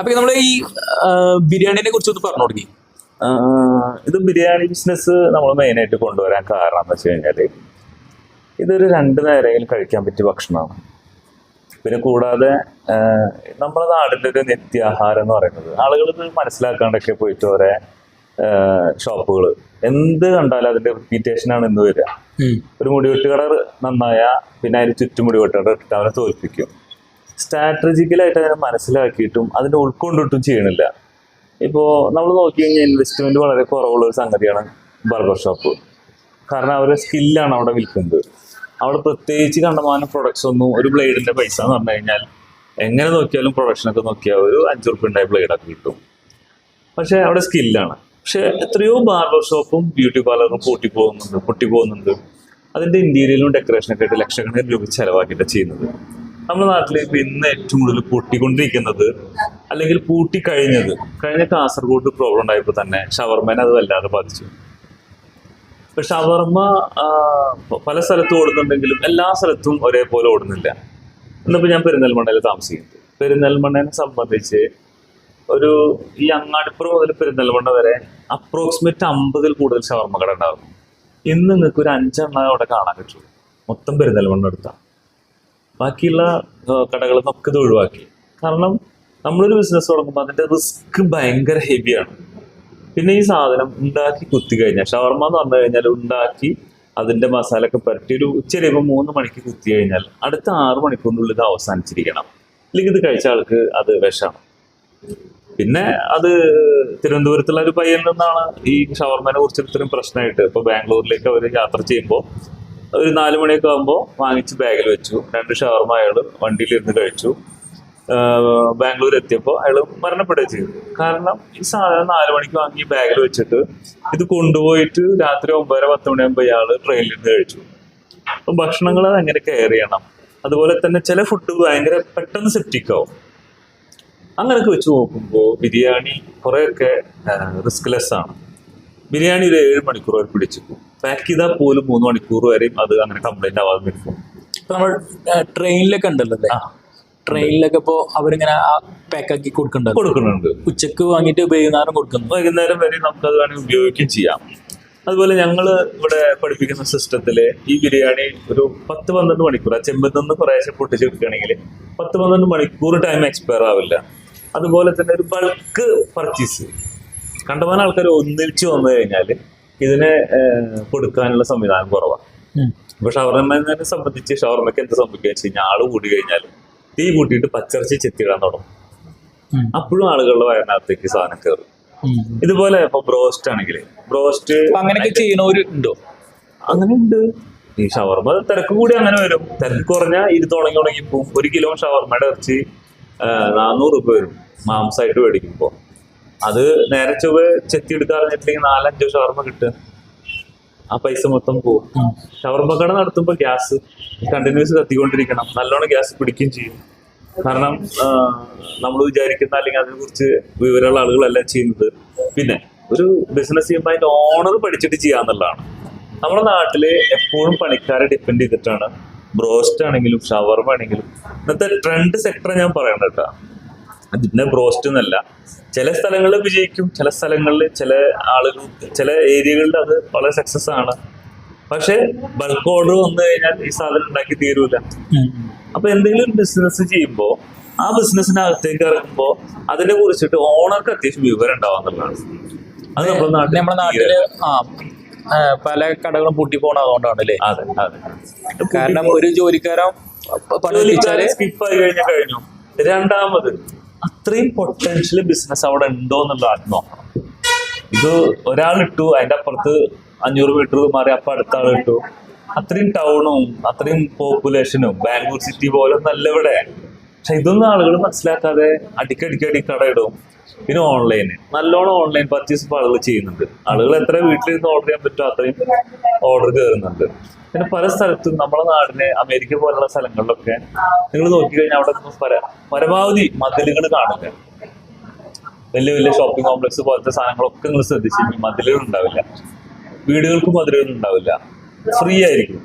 അപ്പൊ നമ്മള് ഈ ബിരിയാണിനെ കുറിച്ച് ഒന്ന് പറഞ്ഞു തുടങ്ങി. ഇത് ബിരിയാണി ബിസിനസ് നമ്മൾ മെയിനായിട്ട് കൊണ്ടുവരാൻ കാരണം എന്ന് വെച്ച് കഴിഞ്ഞാൽ ഇതൊരു 2 നേരമെങ്കിലും കഴിക്കാൻ പറ്റിയ ഭക്ഷണമാണ്. പിന്നെ കൂടാതെ നമ്മുടെ നാടിൻ്റെ ഒരു നിത്യാഹാരം എന്ന് പറയുന്നത് ആളുകൾ ഇത് മനസ്സിലാക്കാണ്ടൊക്കെ പോയിട്ട് ഓരോ ഷോപ്പുകൾ എന്ത് കണ്ടാലും അതിന്റെ റിപ്പീറ്റേഷനാണ് ഇന്ന് വരിക. ഒരു മുടിവെട്ടുകട നന്നായ പിന്നെ അതിന് ചുറ്റും മുടിവെട്ടുകട ഇട്ടിട്ട് അവനെ തോൽപ്പിക്കും. സ്ട്രാറ്റജിക്കലായിട്ട് അതിനെ മനസ്സിലാക്കിയിട്ടും അതിനെ ഉൾക്കൊണ്ടിട്ടും ചെയ്യണില്ല. ഇപ്പോൾ നമ്മൾ നോക്കി കഴിഞ്ഞാൽ ഇൻവെസ്റ്റ്മെന്റ് വളരെ കുറവുള്ള ഒരു സംഗതിയാണ് ബർബർ ഷോപ്പ്. കാരണം അവരുടെ സ്കില്ലാണ് അവിടെ വിൽക്കുന്നത്. അവിടെ പ്രത്യേകിച്ച് കണ്ടമാനം പ്രൊഡക്ട്സ് ഒന്നും, ഒരു ബ്ലേഡിന്റെ പൈസ എന്ന് പറഞ്ഞു കഴിഞ്ഞാൽ എങ്ങനെ നോക്കിയാലും പ്രൊഡക്ഷനൊക്കെ നോക്കിയാൽ ഒരു 5 ഉറുപ്പിക ഉണ്ടായ ബ്ലേഡൊക്കെ കിട്ടും. പക്ഷെ അവിടെ സ്കില്ലാണ്. പക്ഷെ എത്രയോ ബാർബർ ഷോപ്പും ബ്യൂട്ടി പാർലറും പൊട്ടി പോകുന്നുണ്ട്. അതിന്റെ ഇന്റീരിയലും ഡെക്കറേഷനൊക്കെ ആയിട്ട് ലക്ഷക്കണക്കിന് രൂപ ചെലവാക്കിയിട്ട് ചെയ്യുന്നത്. നമ്മുടെ നാട്ടിൽ ഇപ്പൊ ഇന്ന് ഏറ്റവും കൂടുതൽ പൊട്ടിക്കൊണ്ടിരിക്കുന്നത് അല്ലെങ്കിൽ കഴിഞ്ഞ കാസർഗോഡ് പ്രോബ്ലം ഉണ്ടായപ്പോൾ തന്നെ ഷവർമേനെ അത് വല്ലാതെ ബാധിച്ചു. ഇപ്പൊ ഷവർമ പല സ്ഥലത്തും ഓടുന്നുണ്ടെങ്കിലും എല്ലാ സ്ഥലത്തും ഒരേപോലെ ഓടുന്നില്ല. ഇന്നിപ്പോ ഞാൻ പെരിന്തൽമണ്ണയിൽ താമസിക്കുന്നത്. പെരിന്തൽമണ്ണനെ സംബന്ധിച്ച് ഈ അങ്ങാടിപ്പുറം മുതൽ പെരിന്തൽമണ്ണ വരെ അപ്രോക്സിമേറ്റ് 50-ൽ കൂടുതൽ ഷവർമ കട ഉണ്ടായിരുന്നു. ഇന്ന് നിങ്ങൾക്ക് ഒരു 5 എണ്ണം അവിടെ കാണാൻ പറ്റുള്ളൂ. മൊത്തം പെരിന്തൽമണ്ണ എടുത്താൽ ബാക്കിയുള്ള കടകളിൽ നിന്നൊക്കെ ഇത് ഒഴിവാക്കി. കാരണം നമ്മളൊരു ബിസിനസ് തുടങ്ങുമ്പോൾ അതിന്റെ റിസ്ക് ഭയങ്കര ഹെവിയാണ്. പിന്നെ ഈ സാധനം ഉണ്ടാക്കി കുത്തി കഴിഞ്ഞാൽ, ഷവർമ എന്ന് പറഞ്ഞു കഴിഞ്ഞാൽ ഉണ്ടാക്കി അതിന്റെ മസാല ഒക്കെ പരട്ടി ഒരു ഉച്ചരിയുമ്പോൾ 3 മണിക്ക് കുത്തി കഴിഞ്ഞാൽ അടുത്ത 6 മണിക്കൂറിനുള്ളിൽ ഇത് അവസാനിച്ചിരിക്കണം. അല്ലെങ്കിൽ ഇത് കഴിച്ച ആൾക്ക് അത് വിഷമാണ്. പിന്നെ അത് തിരുവനന്തപുരത്തുള്ള ഒരു പയ്യനിൽ നിന്നാണ് ഈ ഷവർമേനെ കുറിച്ച് ഇത്രയും പ്രശ്നമായിട്ട്. ഇപ്പൊ ബാംഗ്ലൂരിലേക്ക് അവർ യാത്ര ചെയ്യുമ്പോൾ ഒരു 4 മണിയൊക്കെ ആകുമ്പോൾ വാങ്ങിച്ച് ബാഗിൽ വെച്ചു. 2 ഷവർമ അയാൾ വണ്ടിയിലിരുന്ന് കഴിച്ചു. ബാംഗ്ലൂർ എത്തിയപ്പോൾ അയാൾ മരണപ്പെടുകയും ചെയ്തു. കാരണം ഈ സാധനം 4 മണിക്ക് വാങ്ങി ബാഗിൽ വെച്ചിട്ട് ഇത് കൊണ്ടുപോയിട്ട് രാത്രി 9-10 മണിയാകുമ്പോൾ ഇയാൾ ട്രെയിനിലിരുന്ന് കഴിച്ചു. അപ്പം ഭക്ഷണങ്ങൾ അത് എങ്ങനെ കെയർ ചെയ്യണം. അതുപോലെ തന്നെ ചില ഫുഡ് ഭയങ്കര പെട്ടെന്ന് സെപ്റ്റിക് ആവും. അങ്ങനെയൊക്കെ വെച്ച് നോക്കുമ്പോൾ ബിരിയാണി കുറേയൊക്കെ റിസ്ക്ലെസ് ആണ്. ബിരിയാണി ഒരു 7 മണിക്കൂർ വരെ പിടിച്ചു. പാക്ക് ചെയ്താൽ പോലും 3 മണിക്കൂർ വരെയും അത് അങ്ങനെ കംപ്ലൈന്റ് ആവാതെ നിൽക്കും. ഇപ്പൊ നമ്മൾ ട്രെയിനിലൊക്കെ ഉണ്ടല്ലോ അല്ലേ, ട്രെയിനിലൊക്കെ ഇപ്പോൾ അവരിങ്ങനെ പാക്കാക്കി കൊടുക്കുന്നുണ്ട്. ഉച്ചക്ക് വാങ്ങിയിട്ട് വൈകുന്നേരം വരെ നമുക്കത് വേണമെങ്കിൽ ഉപയോഗിക്കുകയും ചെയ്യാം. അതുപോലെ ഞങ്ങൾ ഇവിടെ പഠിപ്പിക്കുന്ന സിസ്റ്റത്തില് ഈ ബിരിയാണി ഒരു 10-12 മണിക്കൂർ ആ ചെമ്പിൽ നിന്ന് കുറേശ്ശെ പൊട്ടിച്ചെടുക്കുകയാണെങ്കിൽ 10-12 മണിക്കൂർ ടൈം എക്സ്പയർ ആവില്ല. അതുപോലെ തന്നെ ഒരു ബൾക്ക് പർച്ചേസ് കണ്ടമാനം ആൾക്കാർ ഒന്നിച്ച് വന്നു കഴിഞ്ഞാൽ ഇതിനെ കൊടുക്കാനുള്ള സംവിധാനം കുറവാണ്. ഇപ്പൊ ഷവർമനെ സംബന്ധിച്ച് ഷവർമയ്ക്ക് എന്ത് സംഭവിക്കുക വെച്ച് കഴിഞ്ഞാൽ ആള് കൂടി കഴിഞ്ഞാൽ തീ കൂട്ടിയിട്ട് പച്ചറച്ചി ചെത്തിയിടാൻ തുടങ്ങും. അപ്പോഴും ആളുകളുടെ വയറിനകത്തേക്ക് സാധനം കയറും. ഇതുപോലെ ഇപ്പൊ ബ്രോസ്റ്റ് ആണെങ്കിൽ ബ്രോസ്റ്റ് അങ്ങനെയൊക്കെ ചെയ്യണവരുണ്ടോ? അങ്ങനെ ഉണ്ട്. ഈ ഷവർമ തിരക്ക് കൂടി അങ്ങനെ വരും. തിരക്ക് കുറഞ്ഞാൽ ഇത് ഉണങ്ങിപ്പോവും. 1 കിലോ ഷവർമയുടെ ഇറച്ചി 400 രൂപ വരും മാംസമായിട്ട് മേടിക്കുമ്പോൾ. അത് നേരെ ചൊവ്വ ചെത്തി എടുക്കാറിഞ്ഞിട്ടില്ലെങ്കിൽ 4-5 ഷവർമ കിട്ടുക. ആ പൈസ മൊത്തം പോകും. ഷവർമ കട നടത്തുമ്പോൾ ഗ്യാസ് കണ്ടിന്യൂസ് കത്തിക്കൊണ്ടിരിക്കണം. നല്ലോണം ഗ്യാസ് പിടിക്കുകയും ചെയ്യും. കാരണം നമ്മൾ വിചാരിക്കുന്ന അല്ലെങ്കിൽ അതിനെക്കുറിച്ച് വിവരമുള്ള ആളുകളല്ല ചെയ്യുന്നത്. പിന്നെ ഒരു ബിസിനസ് ചെയ്യുമ്പോൾ അതിന്റെ ഓണർ പഠിച്ചിട്ട് ചെയ്യാന്നുള്ളതാണ്. നമ്മുടെ നാട്ടില് എപ്പോഴും പണിക്കാരെ ഡിപ്പെൻഡ് ചെയ്തിട്ടാണ് ബ്രോസ്റ്റ് ആണെങ്കിലും ഷവർമ ആണെങ്കിലും. ഇന്നത്തെ ട്രെൻഡ് സെക്ടർ ഞാൻ പറയണ്ട കേട്ടോ. അതിന്റെ ബ്രോസ്റ്റ് എന്നല്ല, ചില സ്ഥലങ്ങളിൽ വിജയിക്കും, ചില സ്ഥലങ്ങളിൽ ചില ആളുകൾ ചില ഏരിയകളിൽ അത് വളരെ സക്സസ് ആണ്. പക്ഷെ ബൾക്ക് ഓർഡർ വന്നു കഴിഞ്ഞാൽ ഈ സാധനം ഉണ്ടാക്കി തീരൂല. അപ്പൊ എന്തെങ്കിലും ബിസിനസ് ചെയ്യുമ്പോൾ ആ ബിസിനസിനകത്തേക്ക് ഇറങ്ങുമ്പോൾ അതിനെ കുറിച്ചിട്ട് ഓണർക്ക് അത്യാവശ്യം വിവരം ഉണ്ടാവാന്നുള്ളതാണ്. അത് നമ്മുടെ നാട്ടില് പല കടകളും പൂട്ടി പോകണ അതുകൊണ്ടാണ് അല്ലേ? അതെ അതെ. കാരണം ഒരു ജോലിക്കാരൻ സ്കിപ്പായി കഴിഞ്ഞു. രണ്ടാമത് അത്രയും പൊട്ടൻഷ്യൽ ബിസിനസ് അവിടെ ഉണ്ടോ എന്നുള്ളത് നോക്കണം. ഇത് ഒരാളിട്ടു, അതിന്റെ അപ്പുറത്ത് 500 മീറ്റർ മാറി അപ്പൊ അടുത്ത ആൾ ഇട്ടു. അത്രയും ടൗണും അത്രയും പോപ്പുലേഷനും ബാംഗ്ലൂർ സിറ്റി പോലെ നല്ല ഇവിടെ. പക്ഷെ ഇതൊന്നും ആളുകൾ മനസ്സിലാക്കാതെ അടിക്കടി കടയിടും. പിന്നെ ഓൺലൈന് നല്ലോണം ഓൺലൈൻ പർച്ചേസ് ആളുകൾ ചെയ്യുന്നുണ്ട്. ആളുകൾ എത്ര വീട്ടിലിരുന്ന് ഓർഡർ ചെയ്യാൻ പറ്റുമോ അത്രയും ഓർഡർ കയറുന്നുണ്ട്. പിന്നെ പല സ്ഥലത്തും നമ്മുടെ നാടിന് അമേരിക്ക പോലുള്ള സ്ഥലങ്ങളിലൊക്കെ നിങ്ങൾ നോക്കിക്കഴിഞ്ഞാൽ അവിടെ പരമാവധി മതിലുകൾ കാണില്ല. വലിയ ഷോപ്പിംഗ് കോംപ്ലക്സ് പോലത്തെ സാധനങ്ങളൊക്കെ നിങ്ങൾ ശ്രദ്ധിച്ചു മതിലുകൾ ഉണ്ടാവില്ല. വീടുകൾക്ക് മതിലുകൾ ഉണ്ടാവില്ല. ഫ്രീ ആയിരിക്കും.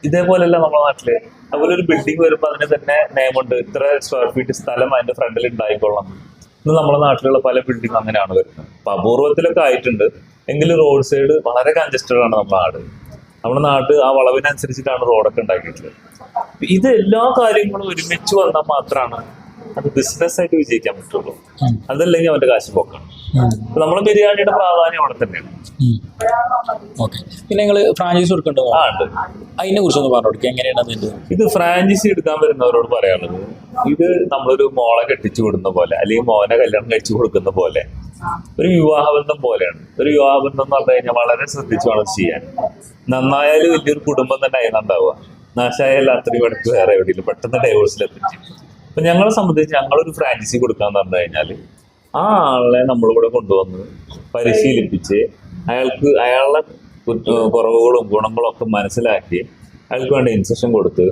ഇതേപോലെയല്ല നമ്മുടെ നാട്ടില് അതുപോലെ ഒരു ബിൽഡിംഗ് വരുമ്പോൾ അതിന് തന്നെ നിയമമുണ്ട്, ഇത്ര സ്ക്വയർ ഫീറ്റ് സ്ഥലം അതിന്റെ ഫ്രണ്ടിൽ ഉണ്ടായിക്കൊള്ളണം. ഇന്ന് നമ്മുടെ നാട്ടിലുള്ള പല ബിൽഡിംഗ് അങ്ങനെയാണ് വരുന്നത്. അപ്പൊ അപൂർവത്തിലൊക്കെ ആയിട്ടുണ്ട്, എങ്കിലും റോഡ് സൈഡ് വളരെ കൺജസ്റ്റഡ് ആണ് നമ്മുടെ നാട് ആ വളവിനനുസരിച്ചിട്ടാണ് റോഡൊക്കെ ഉണ്ടാക്കിയിട്ടുള്ളത്. ഇത് എല്ലാ കാര്യങ്ങളും ഒരുമിച്ച് വന്നാൽ മാത്രമാണ് അത് ബിസിനസ് ആയിട്ട് വിജയിക്കാൻ പറ്റുള്ളൂ. അതല്ലെങ്കിൽ അവന്റെ കാശ് പോക്കാണ്. നമ്മളെ ബിരിയാണിയുടെ പ്രാധാന്യം അവിടെ തന്നെയാണ്. ഓക്കെ. പിന്നെ നിങ്ങൾ ഫ്രാഞ്ചൈസ് കൊടുക്കണ്ടോ? ഉണ്ട്. അതിനെ കുറിച്ചൊന്ന് പറഞ്ഞു കൊടുക്കുക, എങ്ങനെയാണ് ഇത് ഫ്രാഞ്ചൈസി എടുക്കാൻ വരുന്നവരോട് പറയാനുള്ളത്, ഇത് നമ്മളൊരു മോളെ കെട്ടിച്ചു വിടുന്ന പോലെ അല്ലെങ്കിൽ മോനെ കല്യാണം കഴിച്ചു കൊടുക്കുന്ന പോലെ ഒരു വിവാഹബന്ധം പോലെയാണ്. ഒരു വിവാഹബന്ധം എന്ന് പറഞ്ഞു കഴിഞ്ഞാൽ വളരെ ശ്രദ്ധിച്ചു വേണം ചെയ്യാൻ. നന്നായാലും വലിയൊരു കുടുംബം തന്നെ അതിനുണ്ടാവുക, നാശായാലും അത്രയും അടുത്ത് വേറെ എവിടെയും പെട്ടെന്ന് ഡൈവോഴ്സിലെത്തിച്ചു. അപ്പൊ ഞങ്ങളെ സംബന്ധിച്ച് ഞങ്ങളൊരു ഫ്രാഞ്ചൈസി കൊടുക്കാന്ന് പറഞ്ഞു കഴിഞ്ഞാൽ ആ ആളെ നമ്മളിവിടെ കൊണ്ടുവന്ന് പരിശീലിപ്പിച്ച് അയാളുടെ കുറവുകളും ഗുണങ്ങളും ഒക്കെ മനസ്സിലാക്കി അയാൾക്ക് വേണ്ട ഇൻസ്ട്രക്ഷൻ കൊടുത്ത്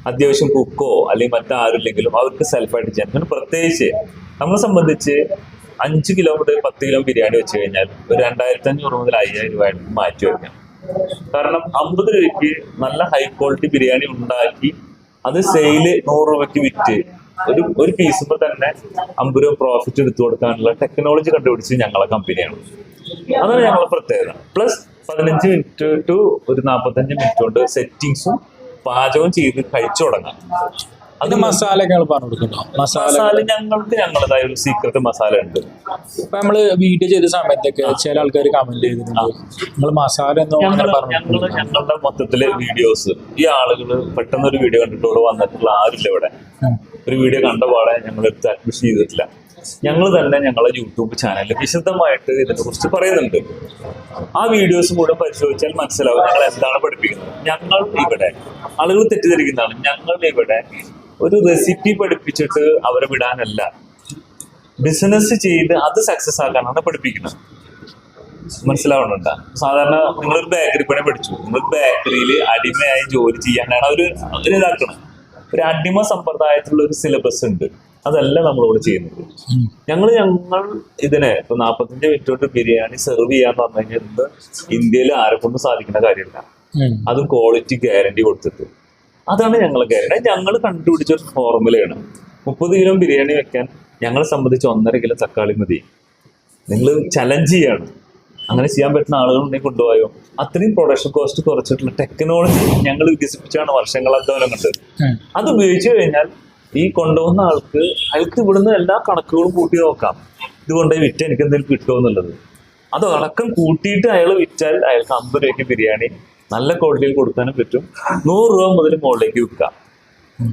അത്യാവശ്യം കുക്കോ അല്ലെങ്കിൽ മറ്റാരില്ലെങ്കിലും അവർക്ക് സെൽഫായിട്ട് ചെയ്യാൻ. പിന്നെ പ്രത്യേകിച്ച് നമ്മളെ സംബന്ധിച്ച് 5 കിലോ മുതൽ 10 കിലോ ബിരിയാണി വെച്ച് കഴിഞ്ഞാൽ ഒരു 2500 മുതൽ 5000 രൂപ മാറ്റി വയ്ക്കാം. കാരണം 50 രൂപയ്ക്ക് നല്ല ഹൈ ക്വാളിറ്റി ബിരിയാണി ഉണ്ടാക്കി അത് സെയില് 100 രൂപയ്ക്ക് വിറ്റ് ഒരു പീസുമ്പോൾ തന്നെ 50 രൂപ പ്രോഫിറ്റ് എടുത്തു കൊടുക്കാനുള്ള ടെക്നോളജി കണ്ടുപിടിച്ച് ഞങ്ങളെ കമ്പനിയാണ്. അതാണ് ഞങ്ങളെ പ്രത്യേകത. പ്ലസ് 15 മിനിറ്റ് ടു ഒരു 45 മിനിറ്റ് കൊണ്ട് സെറ്റിങ്സും പാചകവും ചെയ്ത് കഴിച്ചു തുടങ്ങാം. അത് മസാല ഒക്കെ പറഞ്ഞു കൊടുക്കണ്ടോ? മസാല ഞങ്ങളുടേതായ ഒരു സീക്രട്ട് മസാല ഉണ്ട്. ഇപ്പൊ നമ്മള് വീഡിയോ ചെയ്ത സമയത്തൊക്കെ ചില ആൾക്കാർ കമന്റ് ചെയ്തിട്ടുണ്ട് നിങ്ങൾ മസാല ഞങ്ങളുടെ മൊത്തത്തില് വീഡിയോസ് ഈ ആളുകൾ പെട്ടെന്ന് ഒരു വീഡിയോ കണ്ടിട്ടോട് വന്നിട്ടുള്ള ആരില്ല ഇവിടെ. ഒരു വീഡിയോ കണ്ട പാടെ ഞങ്ങൾ എടുത്ത് അഡ്മിഷൻ ചെയ്തിട്ടില്ല. ഞങ്ങൾ തന്നെ ഞങ്ങളെ യൂട്യൂബ് ചാനലിൽ വിശദമായിട്ട് ഇതിനെ കുറിച്ച് പറയുന്നുണ്ട്. ആ വീഡിയോസ് മുഴുവൻ പരിശോധിച്ചാൽ മനസ്സിലാവും ഞങ്ങൾ എന്താണ് പഠിപ്പിക്കുന്നത്. ഞങ്ങൾ ഇവിടെ ആളുകൾ തെറ്റിദ്ധരിക്കുന്നതാണ്, ഞങ്ങൾ ഇവിടെ ഒരു റെസിപ്പി പഠിപ്പിച്ചിട്ട് അവരെ വിടാനല്ല, ബിസിനസ് ചെയ്ത് അത് സക്സസ് ആക്കാനാണ് പഠിപ്പിക്കുന്നത്. മനസ്സിലാവുന്നുണ്ടാ? സാധാരണ നിങ്ങളൊരു ബേക്കറി പണി പഠിച്ചു, നിങ്ങൾ ബേക്കറിയിൽ അടിമയായി ജോലി ചെയ്യാനാണ് അവർ ഇതാക്കുന്നത്. ഒരു അടിമ സമ്പ്രദായത്തിലുള്ള ഒരു സിലബസ് ഉണ്ട്, അതല്ല നമ്മളിവിടെ ചെയ്യുന്നത്. ഞങ്ങൾ ഇതിനെ ഇപ്പൊ 45 മിനിറ്റ് കൊണ്ട് ബിരിയാണി സെർവ് ചെയ്യാന്ന് പറഞ്ഞു കഴിഞ്ഞാൽ ഇന്ത്യയിൽ ആരെ കൊണ്ട് സാധിക്കുന്ന കാര്യമില്ല. അതും ക്വാളിറ്റി ഗ്യാരണ്ടി കൊടുത്തിട്ട്. അതാണ് ഞങ്ങളെ ഗ്യാരണ്ടി. ഞങ്ങൾ കണ്ടുപിടിച്ച ഒരു ഫോർമുലയാണ്. 30 കിലോ ബിരിയാണി വെക്കാൻ ഞങ്ങളെ സംബന്ധിച്ച് 1.5 കിലോ തക്കാളി മതി. നിങ്ങൾ ചലഞ്ച് ചെയ്യാണ്, അങ്ങനെ ചെയ്യാൻ പറ്റുന്ന ആളുകളുണ്ടെങ്കിൽ കൊണ്ടുപോയോ. അത്രയും പ്രൊഡക്ഷൻ കോസ്റ്റ് കുറച്ചിട്ടുള്ള ടെക്നോളജി ഞങ്ങൾ വികസിപ്പിച്ചാണ് വർഷങ്ങളാധ്വാനം കൊണ്ട്. അത് ഉപയോഗിച്ചു കഴിഞ്ഞാൽ ഈ കൊണ്ടുപോകുന്ന അയാൾക്ക് ഇവിടുന്ന് എല്ലാ കണക്കുകളും കൂട്ടി നോക്കാം. ഇതുകൊണ്ട് വിറ്റ് എനിക്ക് എന്തെങ്കിലും കിട്ടുമോ എന്നുള്ളത്. അത് അടക്കം കൂട്ടിയിട്ട് അയാൾ വിറ്റാൽ അയാൾക്ക് 50 രൂപയ്ക്ക് ബിരിയാണി നല്ല ക്വാളിറ്റിയിൽ കൊടുക്കാനും പറ്റും. 100 രൂപ മുതൽ മുകളിലേക്ക് വിൽക്കാം.